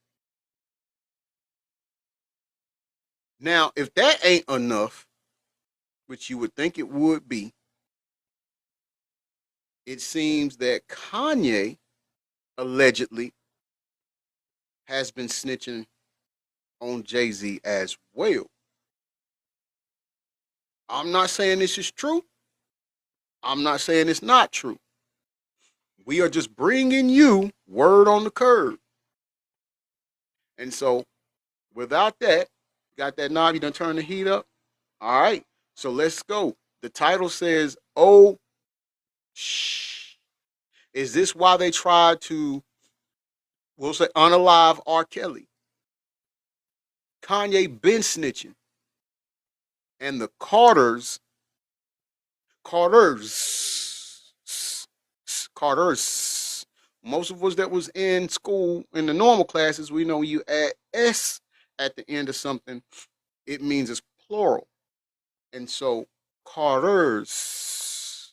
Now, if that ain't enough, which you would think it would be, it seems that Kanye allegedly has been snitching on Jay-Z as well. I'm not saying this is true. I'm not saying it's not true. We are just bringing you word on the curb. And so, without that, got that knob, you done turn the heat up? All right, so let's go. The title says, oh, shh. Is this why they tried to, we'll say, unalive R. Kelly? Kanye been snitching. And the Carters, most of us that was in school, in the normal classes, we know you add S at the end of something, it means it's plural. And so, Carters,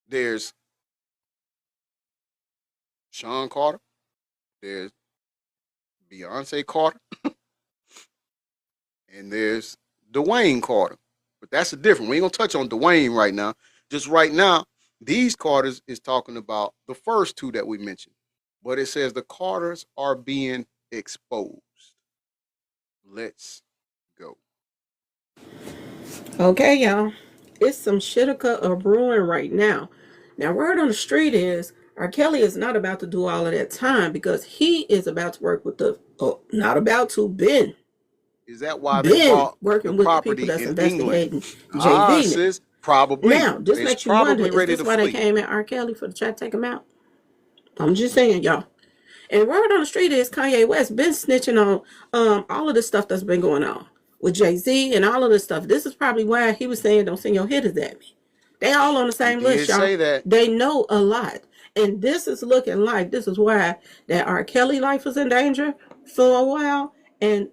there's Sean Carter, there's Beyonce Carter, and there's Dwayne Carter. But that's a different. We ain't gonna touch on Dwayne right now. Just right now, these Carters is talking about the first two that we mentioned. But it says the Carters are being exposed. Let's go. Okay, y'all. It's some shitika or brewing right now. Now, word on the street is R. Kelly is not about to do all of that time because he is about to work with the, not about to, been Is that why they bought the working with the people property that's in England? investigating Ah, Jay-Z. sis, probably. Now, this It's makes you wonder, probably is ready this to why they flee. came at R. Kelly for the try to take him out? I'm just saying, y'all. And word on the street is Kanye West been snitching on all of the stuff that's been going on with Jay-Z and all of this stuff. This is probably why he was saying, don't send your hitters at me. They all on the He same did list, y'all. say that. They know a lot. And this is looking like this is why that R. Kelly life was in danger for a while. And,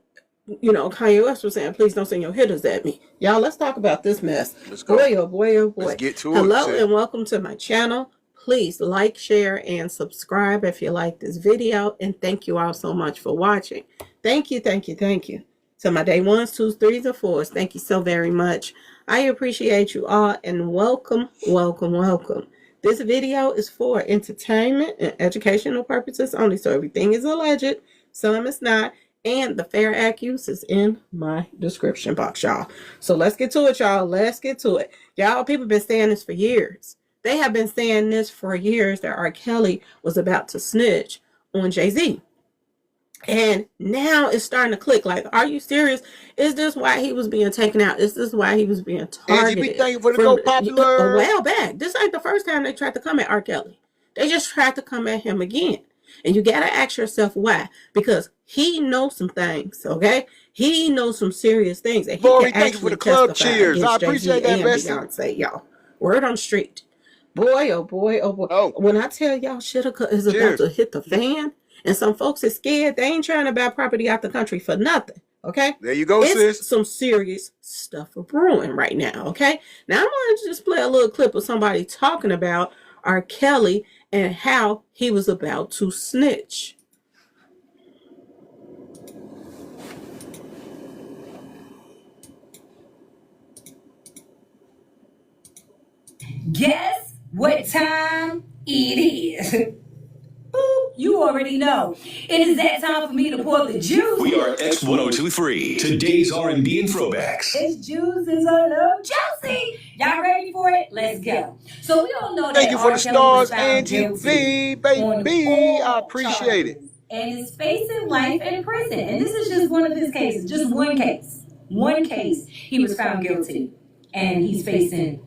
you know, Kanye West was saying, please don't send your hitters at me. Y'all, let's talk about this mess. Let's go. Boy, oh boy, oh boy. Let's get to it. Hello sis. and welcome to my channel. Please like, share, and subscribe if you like this video. And thank you all so much for watching. Thank you, thank you, thank you. To my day ones, twos, threes, and fours, thank you so very much. I appreciate you all and welcome, welcome, welcome. This video is for entertainment and educational purposes only, so everything is alleged, some is not, and the fair act use is in my description box, y'all. So let's get to it, y'all. Let's get to it. Y'all, people been saying this for years. They have been saying this for years that R. Kelly was about to snitch on Jay-Z. And now it's starting to click. Like, are you serious? Is this why he was being taken out? Is this why he was being targeted? Angie, thank you for the go popular. A while back. This ain't the first time they tried to come at R. Kelly. They just tried to come at him again. And you got to ask yourself why. Because he knows some things, okay? He knows some serious things. And he Lori, can thank you for actually the club testify cheers. I against appreciate Jay-Z that, and Bessie. Beyonce, y'all. Word on the street. Boy, oh boy, oh boy. Oh. When I tell y'all shit is about to hit the fan, and some folks are scared, they ain't trying to buy property out the country for nothing. Okay? There you go, it's sis. Some serious stuff brewing right now. Okay? Now I'm going to just play a little clip of somebody talking about R. Kelly and how he was about to snitch. Guess what time it is? Ooh, you already know. It is that time for me to pour the juice. We are X1023, today's R&B and throwbacks. It's juices on love juicy. Y'all ready for it? Let's go. So we all know that Thank you for R. the Kelly was stars, found Angie guilty B, on baby. I all appreciate it. charges and is facing life in prison. And this is just one of his cases, just one case. One case he was found guilty, and he's facing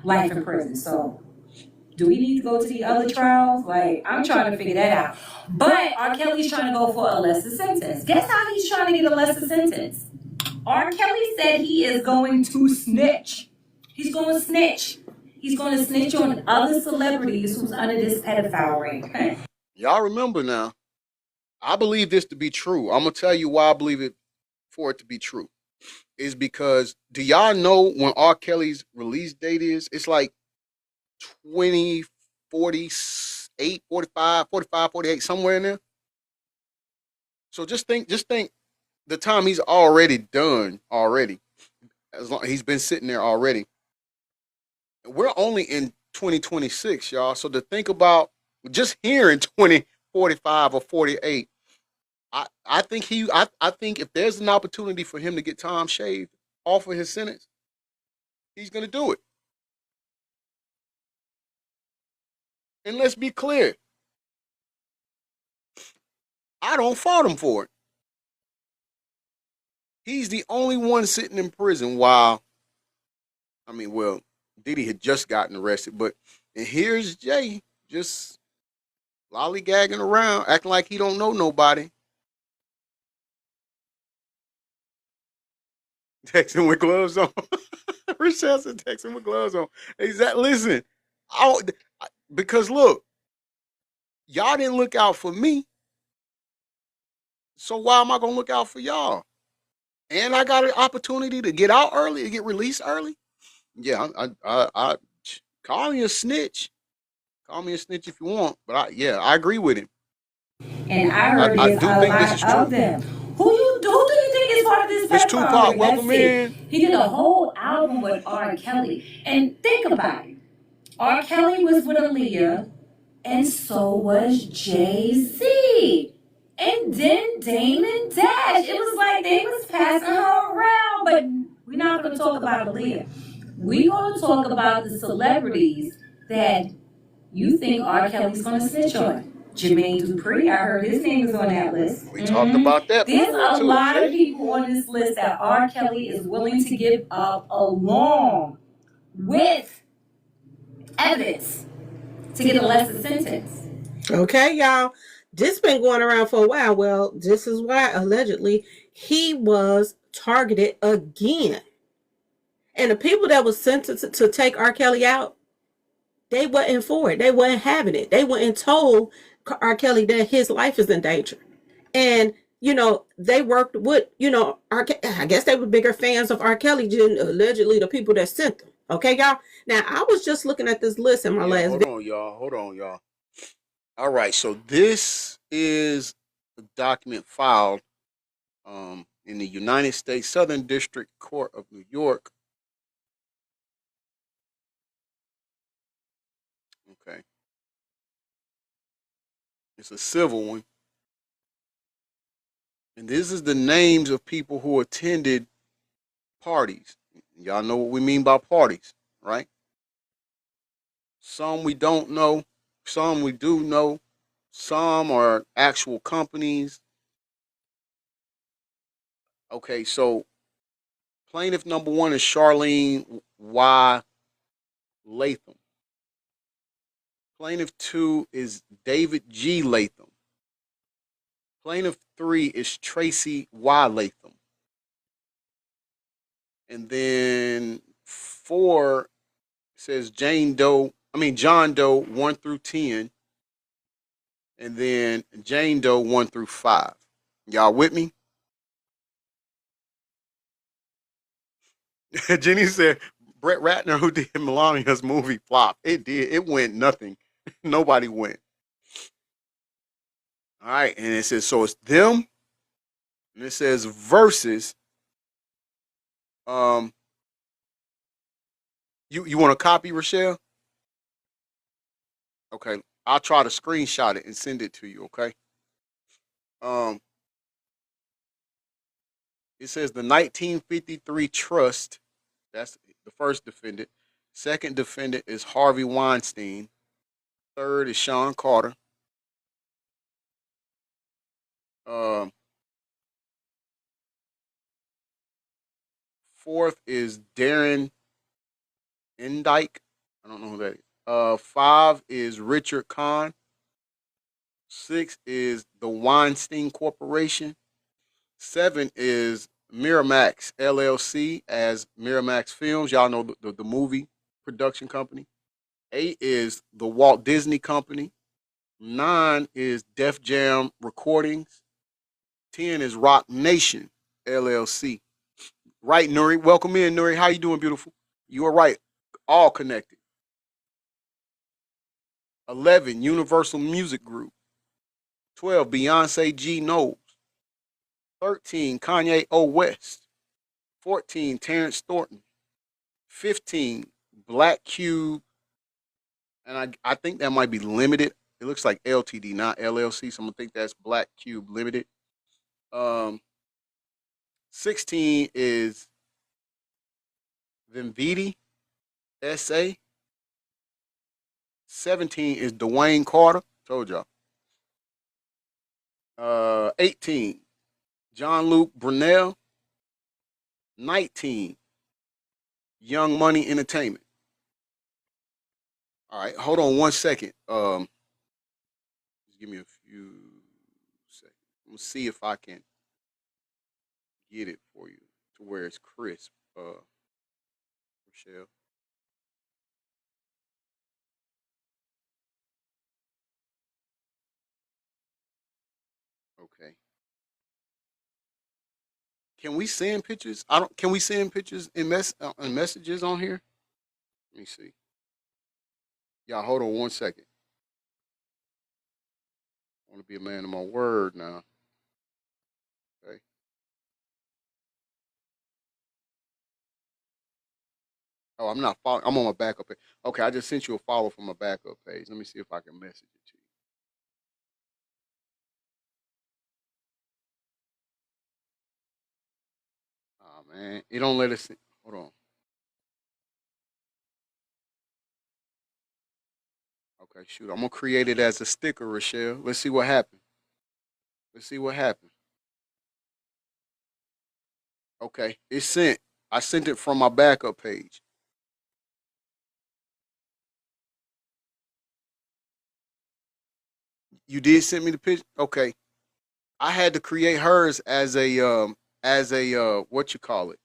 life in prison. So do we need to go to the other trials? Like, I'm trying to figure that out. But R. Kelly's trying to go for a lesser sentence. Guess how he's trying to get a lesser sentence? R. Kelly said he is going to snitch. He's going to snitch. He's going to snitch on other celebrities who's under this pedophile ring. Y'all remember now, I believe this to be true. I'm going to tell you why I believe it for it to be true. Is because, do y'all know when R. Kelly's release date is? It's like 2040, 48, 45, 45, 48, somewhere in there. So just think the time he's already done already. As long he's been sitting there already. We're only in 2026, y'all. So to think about just hearing 2045 or 48, I think if there's an opportunity for him to get time shaved off of his sentence, he's gonna do it. And let's be clear, I don't fault him for it. He's the only one sitting in prison while, I mean, well, Diddy had just gotten arrested, but and here's Jay just lollygagging around, acting like he don't know nobody. Texting with gloves on. Rochelle said texting with gloves on. Exactly. Listen, I, because look, y'all didn't look out for me, so why am I gonna look out for y'all? And I got an opportunity to get out early, to get released early. Yeah, I call me a snitch. Call me a snitch if you want, but I agree with him. And I heard I there's do a think this lot is of true. them. Who do you think is part of this Miss pedophile Tupac, ring? Let's welcome see. in. He did a whole album with R. Kelly. And think about it. R. Kelly was with Aaliyah, and so was Jay-Z. And then Damon Dash. It was like they was passing her around. But we're not going to talk about Aaliyah. We're going to talk about the celebrities that you think R. Kelly's going to snitch on. Jermaine Dupri, I heard his name is on that list. We talked about that There's before a too. lot of Okay. people on this list that R. Kelly is willing to give up along with evidence to get a lesser sentence. Okay, y'all. This been going around for a while. Well, this is why allegedly he was targeted again. And the people that was sent to take R. Kelly out, they wasn't for it. They wasn't having it. They wasn't told R. Kelly that his life is in danger. And, they worked with, I guess they were bigger fans of R. Kelly than allegedly the people that sent them. Okay, y'all? Now, I was just looking at this list in my last video. Hold on, y'all. All right, so this is a document filed in the United States Southern District Court of New York. Okay. It's a civil one. And this is the names of people who attended parties. Y'all know what we mean by parties, right? Some we don't know, some we do know, some are actual companies. Okay, so plaintiff number one is Charlene Y. Latham. Plaintiff 2 is David G. Latham. Plaintiff 3 is Tracy Y. Latham. And then 4 says John Doe 1 through 10. And then Jane Doe 1 through 5. Y'all with me? Jenny said Brett Ratner, who did Melania's movie, flop. It did. It went nothing. Nobody went. All right, and it says, so it's them, and it says versus. You want a copy, Rochelle? Okay, I'll try to screenshot it and send it to you. Okay. It says the 1953 trust. That's the first defendant. Second defendant is Harvey Weinstein. Third is Sean Carter. Fourth is Darren Endike. I don't know who that is. 5 is Richard Kahn. 6 is the Weinstein Corporation. 7 is Miramax LLC as Miramax Films. Y'all know the movie production company. 8 is the Walt Disney Company. 9 is Def Jam Recordings. 10 is Rock Nation LLC. Right, Nuri. Welcome in, Nuri. How you doing, beautiful? You are right. All connected. 11, Universal Music Group. 12, Beyonce G Knowles. 13, Kanye O West. 14, Terrence Thornton. 15, Black Cube. And I think that might be limited. It looks like LTD, not LLC. So I'm going to think that's Black Cube Limited. 16 is Vimvidi SA. 17 is Dwayne Carter. Told y'all. 18, John Luke Brunel. 19, Young Money Entertainment. All right, hold on one second. Just give me a few seconds. I'm gonna see if I can get it for you to where it's crisp. Rochelle. Okay. Can we send pictures? I don't. Can we send pictures in messages on here? Let me see. Y'all, hold on one second. I want to be a man of my word now. Okay. Oh, I'm not following. I'm on my backup page. Okay, I just sent you a follow from my backup page. Let me see if I can message it to you. Oh man, it don't let us. Hold on. Okay, shoot. I'm gonna create it as a sticker, Rochelle. Let's see what happens. Let's see what happens. Okay, it's sent. I sent it from my backup page. You did send me the picture. Okay, I had to create hers as a what you call it.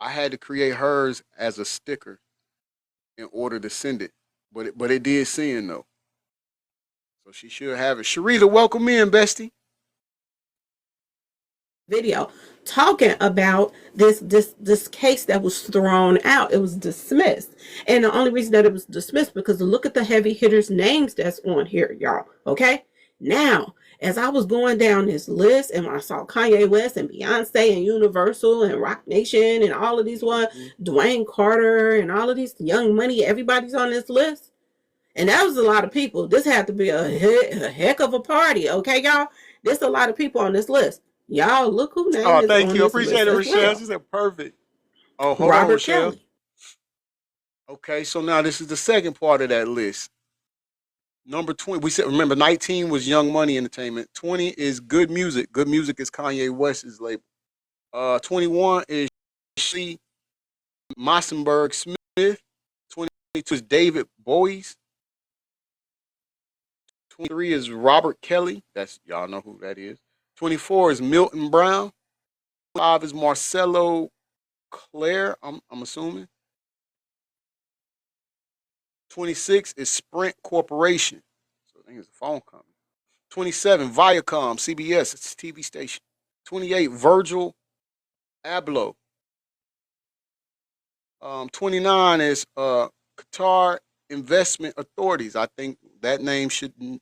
I had to create hers as a sticker in order to send it, but it did send though, so she should have it. Sharita, welcome in, bestie. Video talking about this case that was thrown out. It was dismissed, and the only reason that it was dismissed because look at the heavy hitters names that's on here, y'all. Okay, now as I was going down this list and I saw Kanye West and Beyonce and Universal and Rock Nation and all of these Dwayne Carter and all of these Young Money, everybody's on this list. And that was a lot of people. This had to be a heck of a party, okay, y'all? There's a lot of people on this list. Y'all, look who name Oh, is thank on you. I this list appreciate it, as Rochelle. well. She said perfect. Oh, hold on, Robert Rochelle. Kelly. Okay, so now this is the second part of that list. Number 20, we said, remember, 19 was Young Money Entertainment. 20 is Good Music. Good Music is Kanye West's label. 21 is C. Mossenberg Smith. 22 is David Bowie's. 23 is Robert Kelly. That's, y'all know who that is. 24 is Milton Brown. 25 is Marcelo Claire, I'm assuming. 26 is Sprint Corporation. So I think it's a phone company. 27, Viacom, CBS, it's a TV station. 28, Virgil Abloh. 29 is Qatar Investment Authorities. I think that name shouldn't,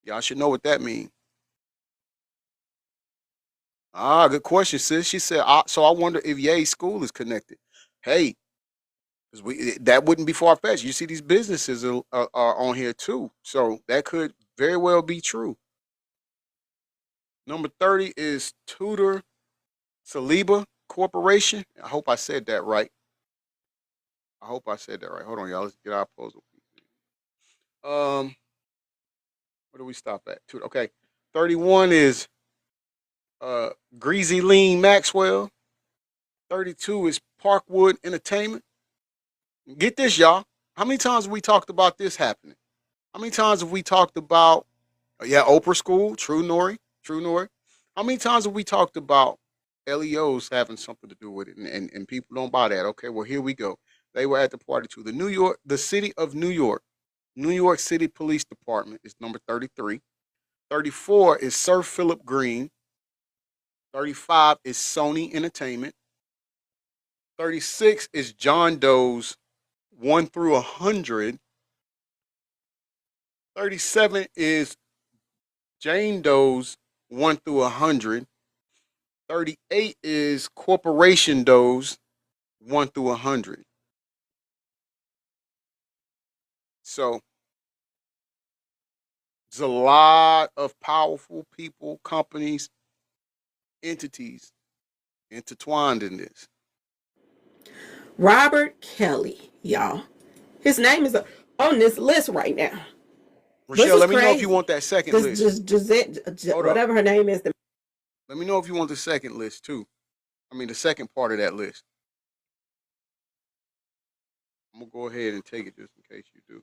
y'all should know what that means. Ah, good question, sis. She said, so I wonder if Ye School is connected. Hey, because that wouldn't be far fetched. You see, these businesses are on here too, so that could very well be true. Number 30 is Tudor Saliba Corporation. I hope I said that right. I hope I said that right. Hold on, y'all. Let's get our puzzle. Where do we stop at? Okay. 31 is Greasy Lean Maxwell. 32 is Parkwood Entertainment. Get this, y'all. How many times have we talked about this happening? How many times have we talked about, yeah, Oprah School, True Nori, True Nori? How many times have we talked about LEOs having something to do with it, and people don't buy that? Okay, well, here we go. They were at the party too. The city of New York City Police Department is number 33. 34 is Sir Philip Green. 35 is Sony Entertainment. 36 is John Doe's 1 through 100. 37 is Jane Doe's 1 through 100. 38 is Corporation Doe's 1 through 100. So there's a lot of powerful people, companies, entities intertwined in this. Robert Kelly, y'all. His name is on this list right now. Rochelle, let me know if you want that second list. Whatever her name is. Let me know if you want the second list too. I mean, the second part of that list. I'm going to go ahead and take it just in case you do.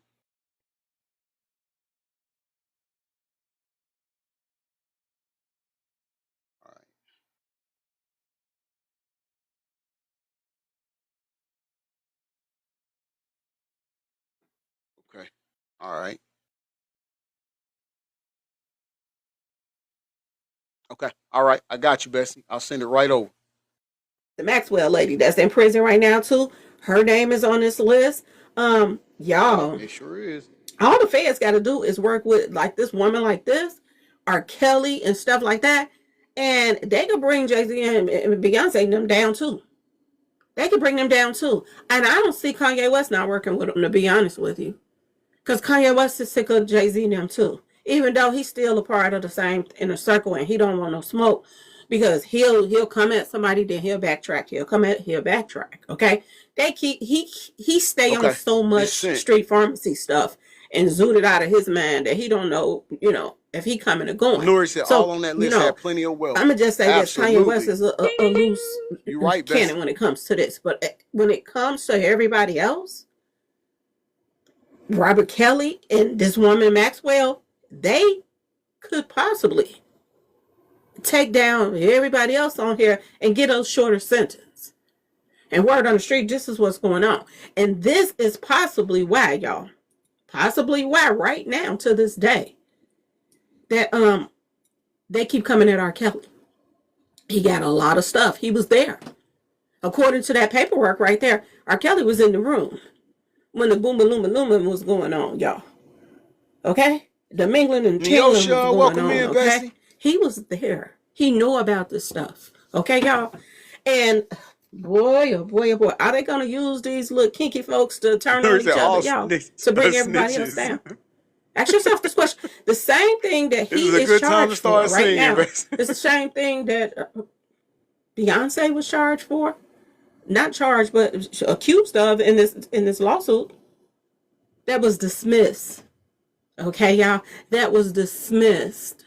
All right. Okay. All right. Okay. All right. I got you, Bessie. I'll send it right over. The Maxwell lady that's in prison right now too. Her name is on this list. Y'all. It sure is. All the feds got to do is work with like this woman like this, R. Kelly and stuff like that, and they could bring Jay-Z and Beyonce and them down too. They could bring them down too. And I don't see Kanye West not working with them, to be honest with you. Because Kanye West is sick of Jay-Z and them too. Even though he's still a part of the same inner circle and he don't want no smoke. Because he'll come at somebody, then he'll backtrack. He'll backtrack. Okay? He stay on so much street pharmacy stuff and zooted out of his mind that he don't know, if he coming or going. Nori said all on that list had plenty of wealth. I'm gonna just say that Kanye West is a loose cannon when it comes to this, but when it comes to everybody else, Robert Kelly and this woman Maxwell, they could possibly take down everybody else on here and get a shorter sentence. And word on the street, this is what's going on, and this is possibly why, y'all. Possibly why right now to this day that they keep coming at R. Kelly. He got a lot of stuff. He was there. According to that paperwork right there, R. Kelly was in the room when the Boomba Loomba Loomba was going on, y'all. Okay? The mingling and tingling was going on, okay? Bessie. He was there. He knew about this stuff. Okay, y'all? And boy, oh boy, oh boy, are they going to use these little kinky folks to turn on each other, y'all, to bring everybody else down? Ask yourself this question. The same thing that he is charged for right now is the same thing that Beyonce was charged for. Not charged, but accused of in this lawsuit. That was dismissed. Okay, y'all? That was dismissed.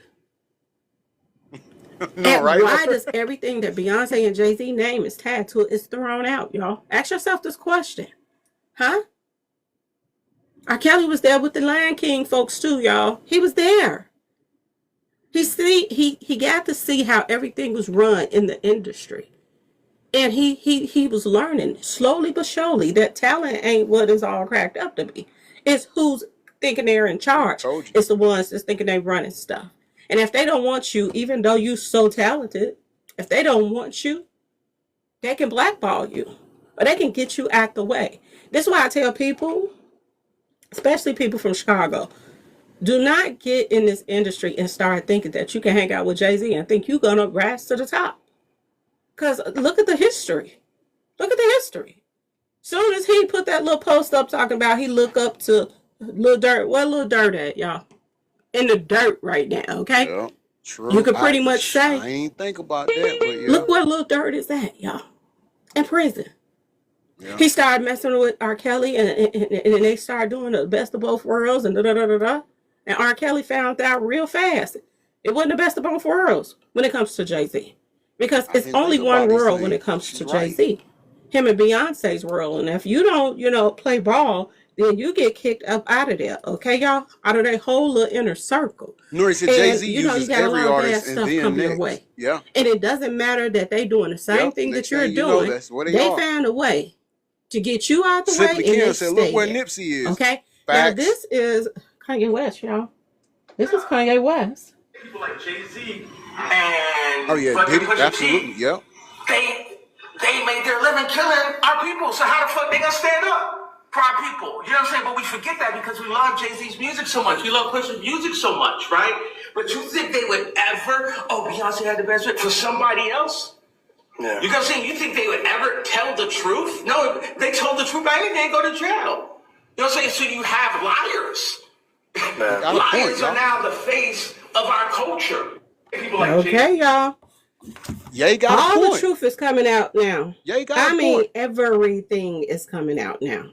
And right? Why does everything that Beyonce and Jay-Z name is tagged to is thrown out, y'all? Ask yourself this question. Huh? R. Kelly was there with the Lion King folks too, y'all. He was there. He got to see how everything was run in the industry. And he was learning slowly but surely that talent ain't what it's all cracked up to be. It's who's thinking they're in charge. It's the ones that's thinking they're running stuff. And if they don't want you, even though you're so talented, if they don't want you, they can blackball you. Or they can get you out the way. This is why I tell people, especially people from Chicago, do not get in this industry and start thinking that you can hang out with Jay-Z and think you're going to rise to the top. Because look at the history. Look at the history. Soon as he put that little post up talking about he look up to Lil Durk. Where Lil Durk at, y'all? In the dirt right now, okay? Yeah, true. You could pretty much say. I ain't think about that, but yeah. Look where Lil Durk is at, y'all. In prison. Yeah. He started messing with R. Kelly and they started doing the best of both worlds and da-da-da-da-da. And R. Kelly found out real fast. It wasn't the best of both worlds when it comes to Jay-Z. Because it's only one world when it comes to Jay-Z. Him and Beyonce's world. And if you don't, play ball, then you get kicked up out of there. Okay, y'all? Out of that whole little inner circle. Nori said Jay-Z uses every artist and then come your way. Yeah. And it doesn't matter that they doing the same thing that you're doing. They found a way to get you out the way. And they said, look where Nipsey is. Okay? Facts. Now, this is Kanye West, y'all. This is Kanye West. People like Jay-Z and Diddy, absolutely, yep. They made their living killing our people. So how the fuck they gonna stand up? for our people. You know what I'm saying? But we forget that because we love Jay-Z's music so much. We love Pusha's music so much, right? But you think they would ever, Beyonce had the best fit for somebody else? Yeah. You know what I'm saying? You think they would ever tell the truth? No, if they told the truth, I think they'd go to jail. You know what I'm saying? So you have liars. Liars are now the face of our culture. People like Okay, y'all. Yeah, you got a point. All the truth is coming out now. Yeah, you got a point. Everything is coming out now.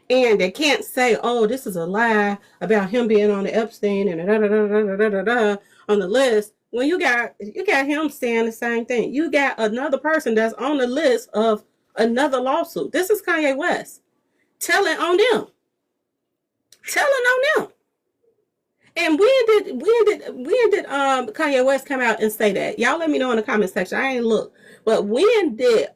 And they can't say, oh, this is a lie about him being on the Epstein and on the list. When you got him saying the same thing. You got another person that's on the list of another lawsuit. This is Kanye West. Telling on them. And when did Kanye West come out and say that? Y'all let me know in the comment section. I ain't look. But when did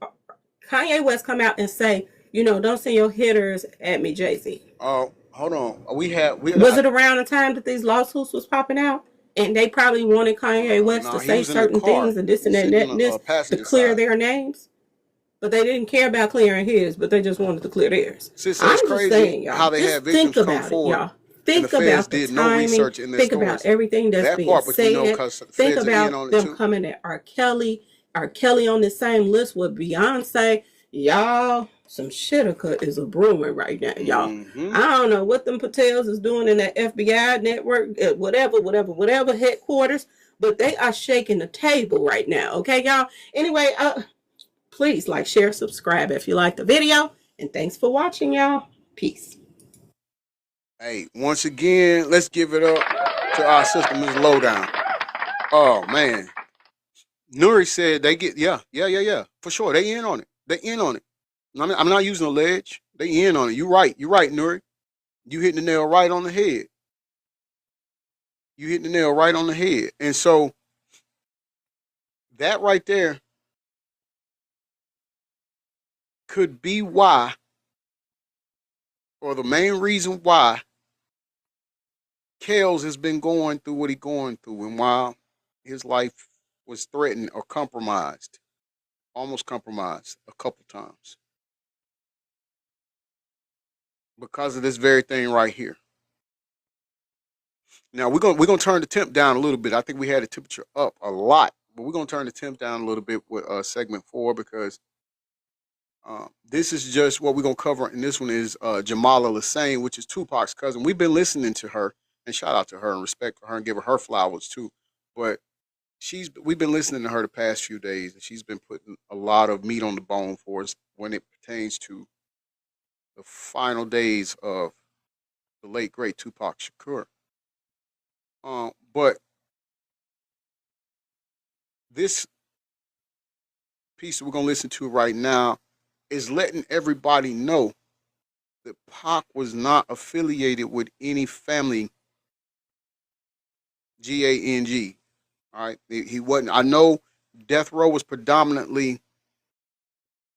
Kanye West come out and say, don't send your hitters at me, Jay-Z? Oh, hold on. Was it around the time that these lawsuits was popping out? And they probably wanted Kanye West to say certain things and this and that and this to clear their names? But they didn't care about clearing his, but they just wanted to clear theirs. I'm just saying, y'all. How they had victims come forward. Y'all. Think about the timing. Think about everything that's being said. Think about them coming at R. Kelly. R. Kelly on the same list with Beyonce. Y'all, some shitter is a brewing right now, y'all. I don't know what them Patels is doing in that FBI network, whatever headquarters, but they are shaking the table right now. Okay, y'all. Anyway, please like, share, subscribe if you like the video. And thanks for watching, y'all. Peace. Hey, once again, let's give it up to our sister, Ms. Lowdown. Oh, man. Nuri said they get, yeah, for sure. They in on it. I'm not using a ledge. They in on it. You're right, Nuri. You hitting the nail right on the head. And so that right there could be why, or the main reason why Kels has been going through what he's going through, and why his life was threatened or compromised, almost compromised a couple times, because of this very thing right here. Now we're gonna turn the temp down a little bit. I think we had the temperature up a lot, but we're gonna turn the temp down a little bit with segment 4, because this is just what we're gonna cover. And this one is Jamala Lassane, which is 2Pac's cousin. We've been listening to her, and shout out to her and respect for her and give her flowers too. But we've been listening to her the past few days, and she's been putting a lot of meat on the bone for us when it pertains to the final days of the late great 2Pac Shakur. But this piece that we're gonna listen to right now is letting everybody know that Pac was not affiliated with any family. GANG. All right, he wasn't. I know Death Row was predominantly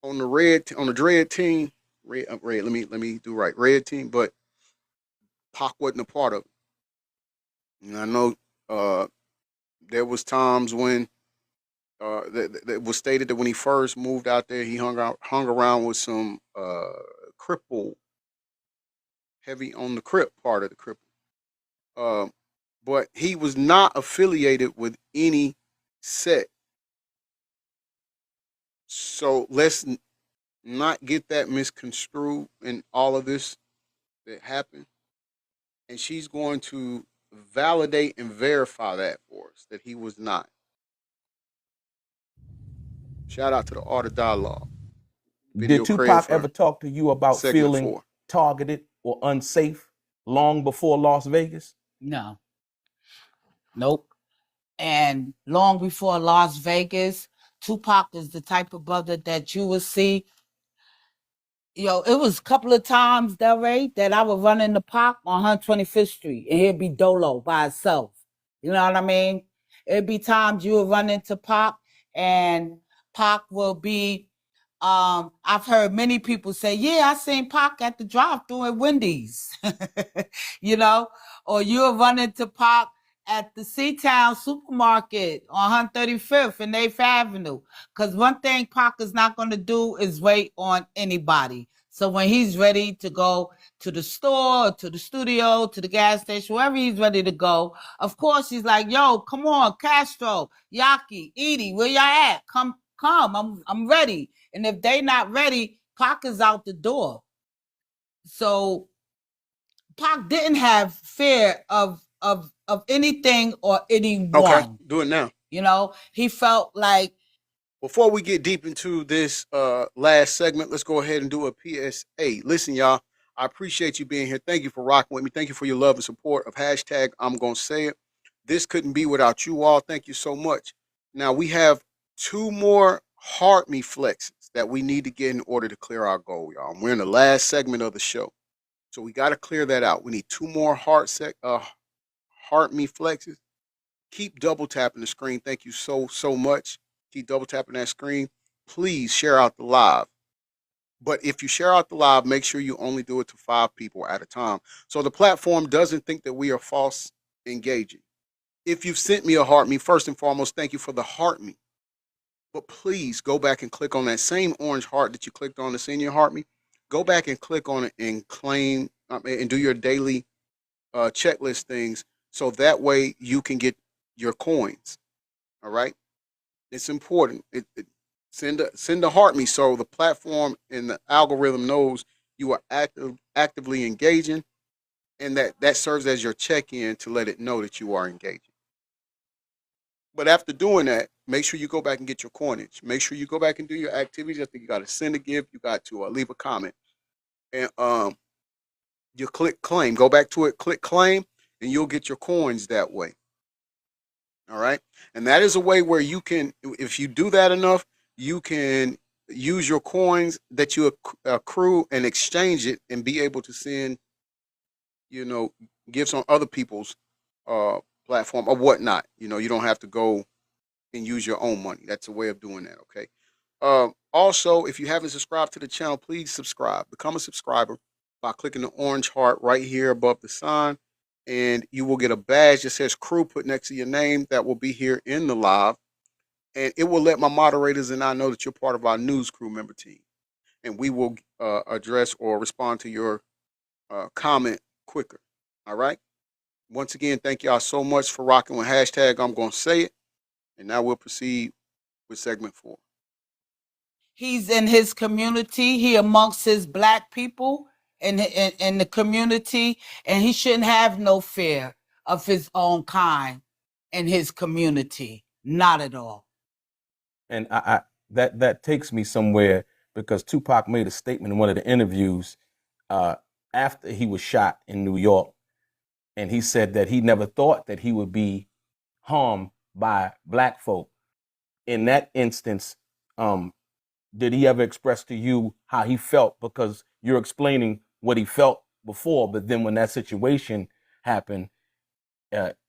on the Dread team. Red. Let me do right. Red team, but Pac wasn't a part of it. And I know there was times when that was stated that when he first moved out there, he hung around with some cripple, heavy on the crip part of the cripple. But he was not affiliated with any set. So let's not get that misconstrued in all of this that happened. And she's going to validate and verify that for us, that he was not. Shout out to the Art of Dialogue. Did 2Pac ever talk to you about feeling targeted or unsafe long before Las Vegas? No. Nope. And long before Las Vegas, 2Pac is the type of brother that you would see. It was a couple of times, Del Rey, that I would run into Pac on 125th Street, and he'd be dolo by himself. You know what I mean? It'd be times you would run into Pac, and Pac will be, I've heard many people say, yeah, I seen Pac at the drive-thru at Wendy's, or you'll run into Pac at the Seatown supermarket on 135th and 8th Avenue. Because one thing Pac is not going to do is wait on anybody. So when he's ready to go to the store, to the studio, to the gas station, wherever he's ready to go, of course he's like, yo, come on, Castro, Yaki, Edie, where y'all at? Come, I'm ready. And if they not ready, Pac is out the door. So Pac didn't have fear of anything or anyone. Okay, do it now. You know, he felt like. Before we get deep into this last segment, let's go ahead and do a PSA. Listen, y'all, I appreciate you being here. Thank you for rocking with me. Thank you for your love and support of hashtag I'm Gonna Say It. This couldn't be without you all. Thank you so much. Now, we have 2 more heart me flexes that we need to get in order to clear our goal, y'all. We're in the last segment of the show. So we got to clear that out. We need 2 more heart me flexes. Keep double tapping the screen. Thank you so much. Keep double tapping that screen. Please share out the live. But if you share out the live, make sure you only do it to 5 people at a time, so the platform doesn't think that we are false engaging. If you've sent me a heart me, first and foremost, thank you for the heart me. But please go back and click on that same orange heart that you clicked on to send your heart me. Go back and click on it and claim and do your daily checklist things, so that way you can get your coins. All right. It's important. Send a heart me, so the platform and the algorithm knows you are actively engaging, and that serves as your check-in to let it know that you are engaging. But after doing that, make sure you go back and get your coinage. Make sure you go back and do your activities. I think you got to send a gift. You got to leave a comment, and you click claim. Go back to it, click claim, and you'll get your coins that way. All right. And that is a way where you can, if you do that enough, you can use your coins that you accrue and exchange it and be able to send, gifts on other people's platform or whatnot. You don't have to go and use your own money. That's a way of doing that. Okay. Also, if you haven't subscribed to the channel, please subscribe. Become a subscriber by clicking the orange heart right here above the sign. And you will get a badge that says crew put next to your name that will be here in the live. And it will let my moderators and I know that you're part of our news crew member team. And we will address or respond to your comment quicker. All right. Once again, thank y'all so much for rocking with hashtag I'm Gonna Say It. And now we'll proceed with segment 4. He's in his community. He amongst his black people in the community, and he shouldn't have no fear of his own kind in his community. Not at all. And that takes me somewhere, because Tupac made a statement in one of the interviews after he was shot in New York, and he said that he never thought that he would be harmed by black folk. In that instance, did he ever express to you how he felt? Because you're explaining what he felt before, but then when that situation happened,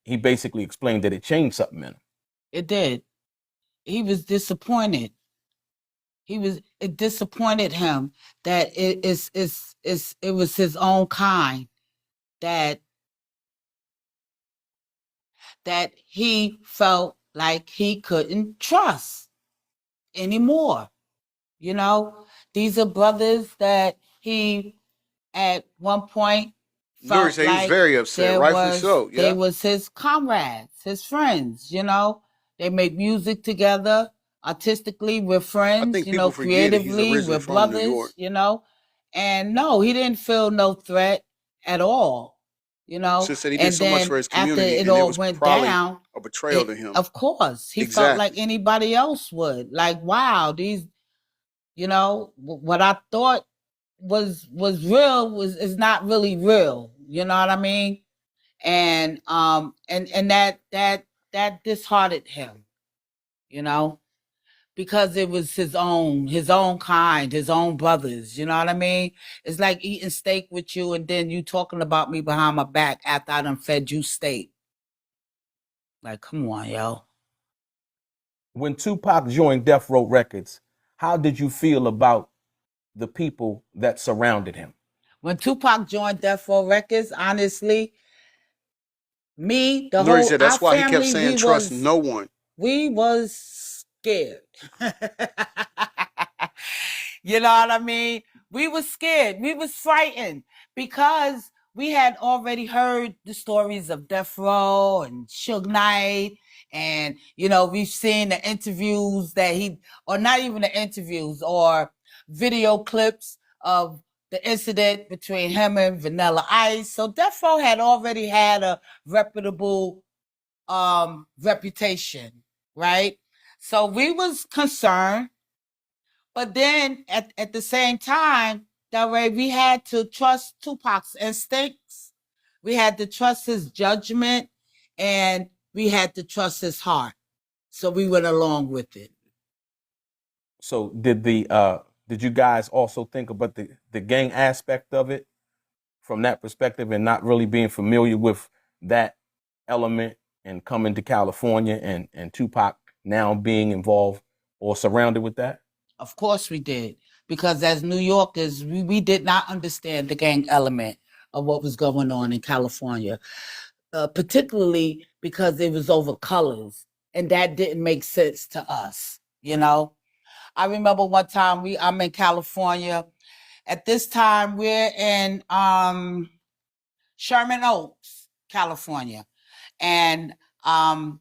he basically explained that it changed something in him. It did. He was disappointed. It disappointed him that it was his own kind that he felt like he couldn't trust anymore. These are brothers that he at one point felt He like was very upset, rightfully so. Yeah. They was his comrades, his friends. They make music together, artistically, we're friends. I think creatively, we're brothers. And no, he didn't feel no threat at all. Just said he did so much for his community, after and it all it was went probably down, a betrayal to him. Of course, he felt like anybody else would. Like, wow, these, what I thought was real is not really real. You know what I mean? And that disheartened him. Because it was his own kind, his own brothers. You know what I mean? It's like eating steak with you and then you talking about me behind my back after I done fed you steak. Like, come on, yo. When Tupac joined Death Row Records, how did you feel about the people that surrounded him? When Tupac joined Death Row Records, honestly, me, the Larry whole said that's our why family, he kept saying trust no one. We was scared. You know what I mean? We were scared. We was frightened because we had already heard the stories of Death Row and Suge Knight. And, you know, we've seen the interviews that or not even the interviews, or video clips of the incident between him and Vanilla Ice. So Death Row had already had a reputable reputation, right? So we was concerned. But then at the same time, that way we had to trust Tupac's instincts. We had to trust his judgment, and we had to trust his heart. So we went along with it. So did you guys also think about the gang aspect of it from that perspective, and not really being familiar with that element, and coming to California and Tupac now being involved or surrounded with that? Of course we did, because as New Yorkers, we did not understand the gang element of what was going on in California, particularly because it was over colors, and that didn't make sense to us, you know? I remember one time I'm in California. At this time, we're in Sherman Oaks, California. And I'm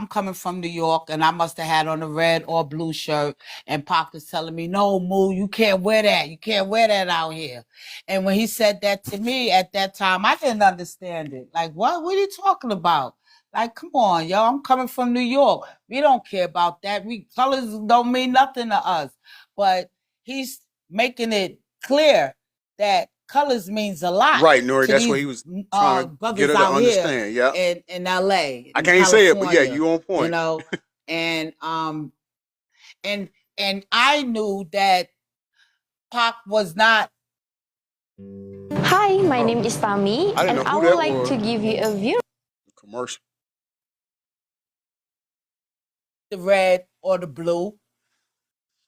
coming from New York, and I must have had on a red or blue shirt, and Pop was telling me, no, Moo, you can't wear that. You can't wear that out here. And when he said that to me at that time, I didn't understand it. Like, what are you talking about? Like, come on, yo, I'm coming from New York. We don't care about that. Colors don't mean nothing to us. But he's making it clear that colors means a lot. Right, Nori. That's what he was trying to get her to understand. Yeah. In LA. I can't say it, but yeah, you on point. You know, and I knew that Pac was not. Hi, my name is Tammy, and I would like to give you a view. Commercial. The red or the blue.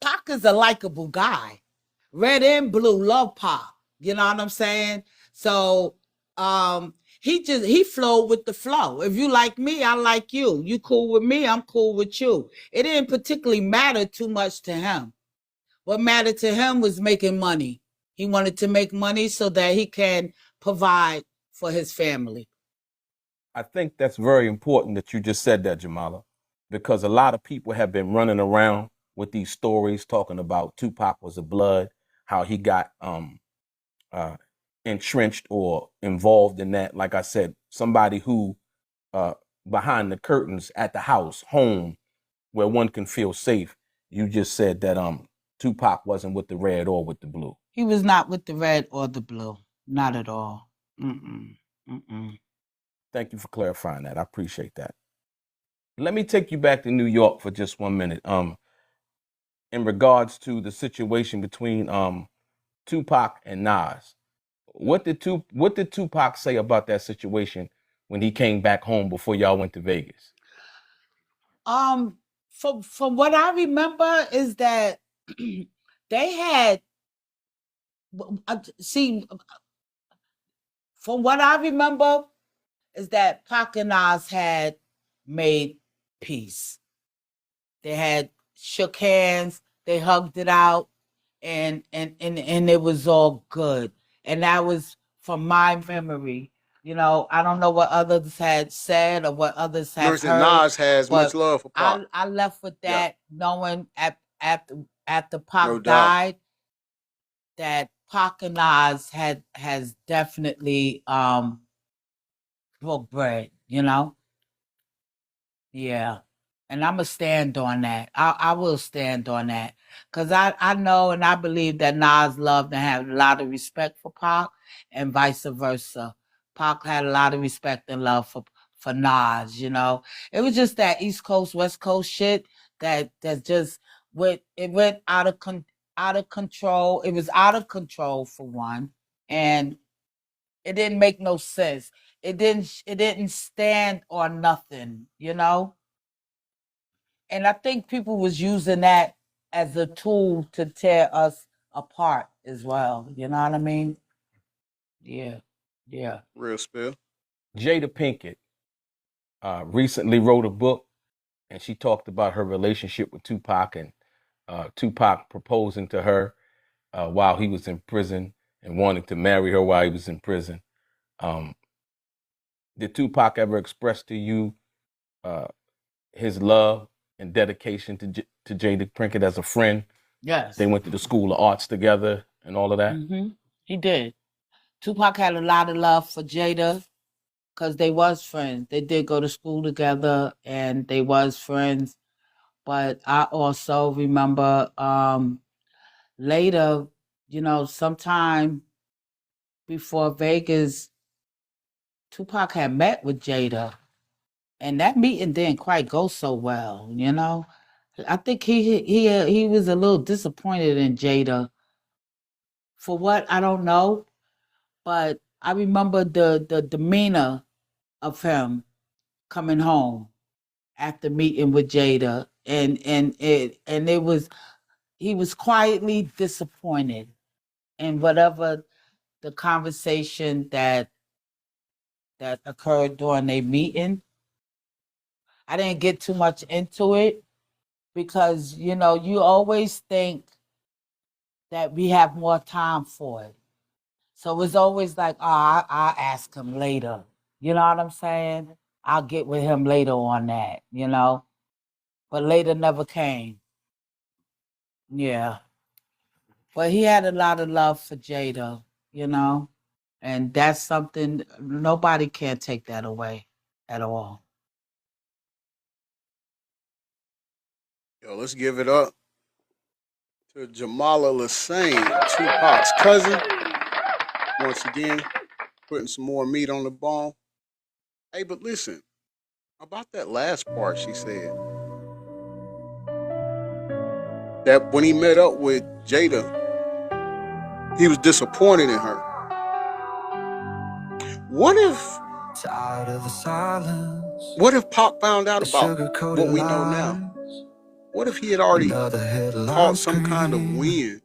Pac is a likable guy. Red and blue love Pac. You know what I'm saying? So he flowed with the flow. If you like me, I like you. You cool with me, I'm cool with you. It didn't particularly matter too much to him. What mattered to him was making money. He wanted to make money so that he can provide for his family. I think that's very important that you just said that, Jamala, because a lot of people have been running around with these stories talking about Tupac was a blood, how he got entrenched or involved in that. Like I said, somebody who behind the curtains at the house, home, where one can feel safe. You just said that Tupac wasn't with the red or with the blue. He was not with the red or the blue. Not at all. Thank you for clarifying that. I appreciate that. Let me take you back to New York for just 1 minute. In regards to the situation between Tupac and Nas, what did Tupac say about that situation when he came back home before y'all went to Vegas? From what I remember is that they had from what I remember is that Pac and Nas had made peace. They had shook hands, they hugged it out, and it was all good. And that was from my memory. You know, I don't know what others had said or what others had heard. Nas has much love for Pac. I left with that, knowing after Pac died, that Pac and Nas has definitely broke bread, you know? Yeah. And I'm going to stand on that. I will stand on that. Because I know and I believe that Nas loved and had a lot of respect for Pac, and vice versa. Pac had a lot of respect and love for Nas, you know? It was just that East Coast, West Coast shit that just went out of control. It was out of control, for one. And it didn't make no sense. It didn't stand on nothing, you know? And I think people was using that as a tool to tear us apart as well. You know what I mean? Yeah. Yeah. Real spill. Jada Pinkett recently wrote a book, and she talked about her relationship with Tupac, and Tupac proposing to her while he was in prison and wanting to marry her while he was in prison. Did Tupac ever express to you his love and dedication to Jada Pinkett as a friend? Yes. They went to the School of Arts together and all of that? Mm-hmm. He did. Tupac had a lot of love for Jada because they was friends. They did go to school together and they was friends. But I also remember later, sometime before Vegas, Tupac had met with Jada. And that meeting didn't quite go so well, I think he was a little disappointed in Jada. For what, I don't know. But I remember the demeanor of him coming home after meeting with Jada, and it was, he was quietly disappointed in whatever the conversation that occurred during their meeting. I didn't get too much into it because you always think that we have more time for it, so it's always like, I'll ask him later. You know what I'm saying? I'll get with him later on that, but later never came. Yeah. But he had a lot of love for Jada, and that's something nobody can take that away at all. Yo, let's give it up to Jamala Lassane, Tupac's cousin. Once again, putting some more meat on the bone. Hey, but listen, about that last part she said, that when he met up with Jada, he was disappointed in her. What if Pop found out about what we know now? What if he had already caught some kind of wind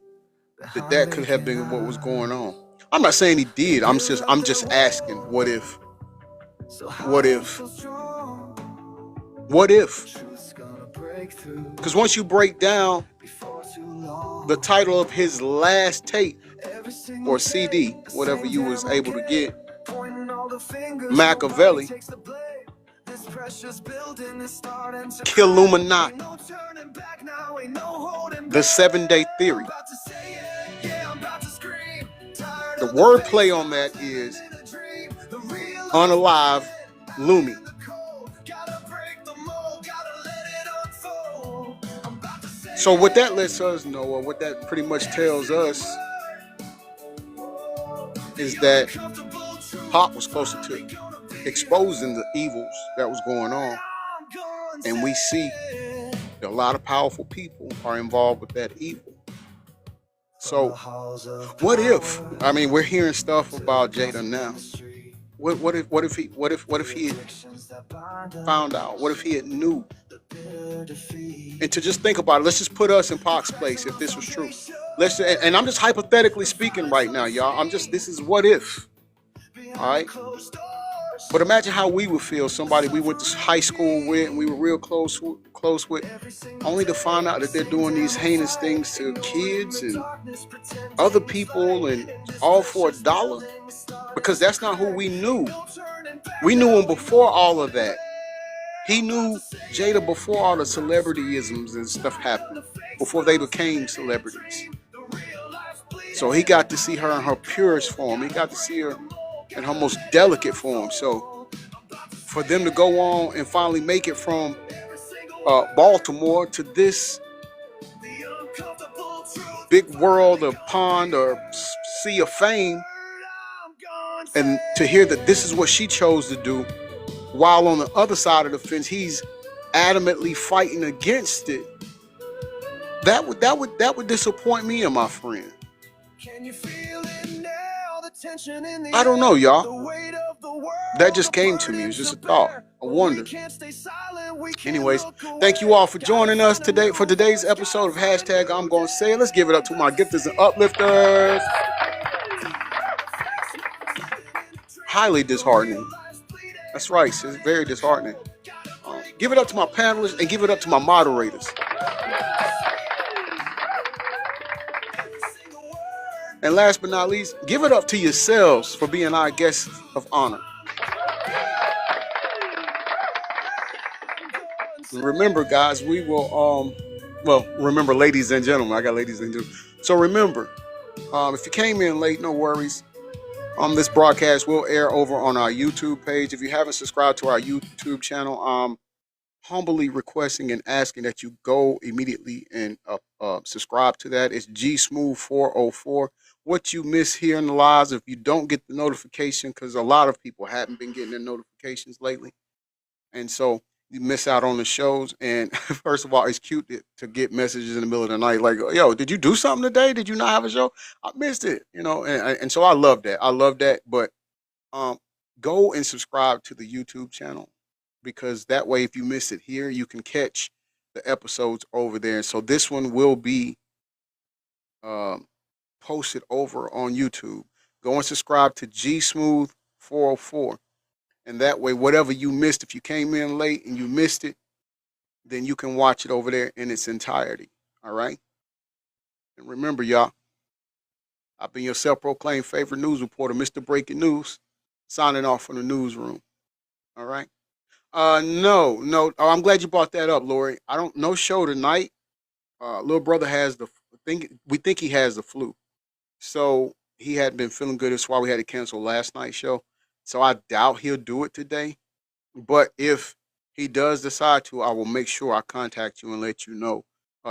that could have been what was going on? I'm not saying he did. I'm just asking, what if? What if? What if? Because once you break down the title of his last tape or CD, whatever you was able to get, Machiavelli, Killuminati, the 7-Day Theory. The wordplay on that is unalive Lumi. So what that lets us know, or what that pretty much tells us, is that Pop was closer to exposing the evils that was going on. And we see that a lot of powerful people are involved with that evil. So what if? I mean, we're hearing stuff about Jada now. What if he had found out? What if he had knew? And to just think about it, let's just put us in Pac's place if this was true. And I'm just hypothetically speaking right now, y'all. This is what if. All right? But imagine how we would feel, somebody we went to high school with and we were real close with, only to find out that they're doing these heinous things to kids and other people, and all for $1. Because that's not who we knew. We knew him before all of that. He knew Jada before all the celebrityisms and stuff happened, before they became celebrities. So he got to see her in her purest form. He got to see her in her most delicate form. So for them to go on and finally make it from Baltimore to this big world of pond or sea of fame, and to hear that this is what she chose to do, while on the other side of the fence he's adamantly fighting against it, that would disappoint me and my friend. I don't know, y'all. That just came to me. It was just a thought, a wonder. Anyways, thank you all for joining us today for today's episode of Hashtag I'm Gonna Say It. Let's give it up to my gifters and uplifters. Highly disheartening. That's right, it's very disheartening. Give it up to my panelists and give it up to my moderators. And last but not least, give it up to yourselves for being our guests of honor. And remember, guys, we will remember, ladies and gentlemen, I got ladies and gentlemen. So remember, if you came in late, no worries. This broadcast will air over on our YouTube page. If you haven't subscribed to our YouTube channel, humbly requesting and asking that you go immediately and subscribe to that. It's G Smooth 404. What you miss here in the lives, if you don't get the notification, because a lot of people haven't been getting their notifications lately, and so you miss out on the shows. And first of all, it's cute to get messages in the middle of the night like, "Yo, did you do something today? Did you not have a show? I missed it." And so I love that. I love that. But go and subscribe to the YouTube channel, because that way, if you miss it here, you can catch the episodes over there. So this one will be posted over on YouTube. Go and subscribe to G Smooth 404. And that way, whatever you missed, if you came in late and you missed it, then you can watch it over there in its entirety. All right? And remember, y'all, I've been your self-proclaimed favorite news reporter, Mr. Breaking News, signing off from the newsroom. All right? No. Oh, I'm glad you brought that up, Lori. No show tonight. Little brother has we think he has the flu. So he hadn't been feeling good. That's why we had to cancel last night's show. So I doubt he'll do it today. But if he does decide to, I will make sure I contact you and let you know.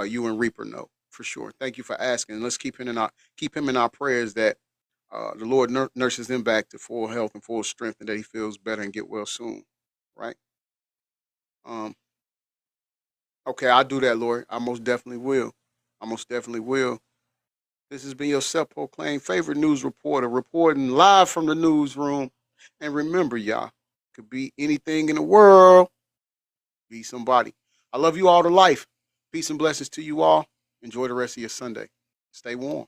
You and Reaper know for sure. Thank you for asking. Let's keep him in our prayers that the Lord nurses him back to full health and full strength, and that he feels better and get well soon. Right? Okay, I'll do that, Lord. I most definitely will. This has been your self-proclaimed favorite news reporter, reporting live from the newsroom. And remember, y'all, could be anything in the world, be somebody. I love you all to life. Peace and blessings to you all. Enjoy the rest of your Sunday. Stay warm.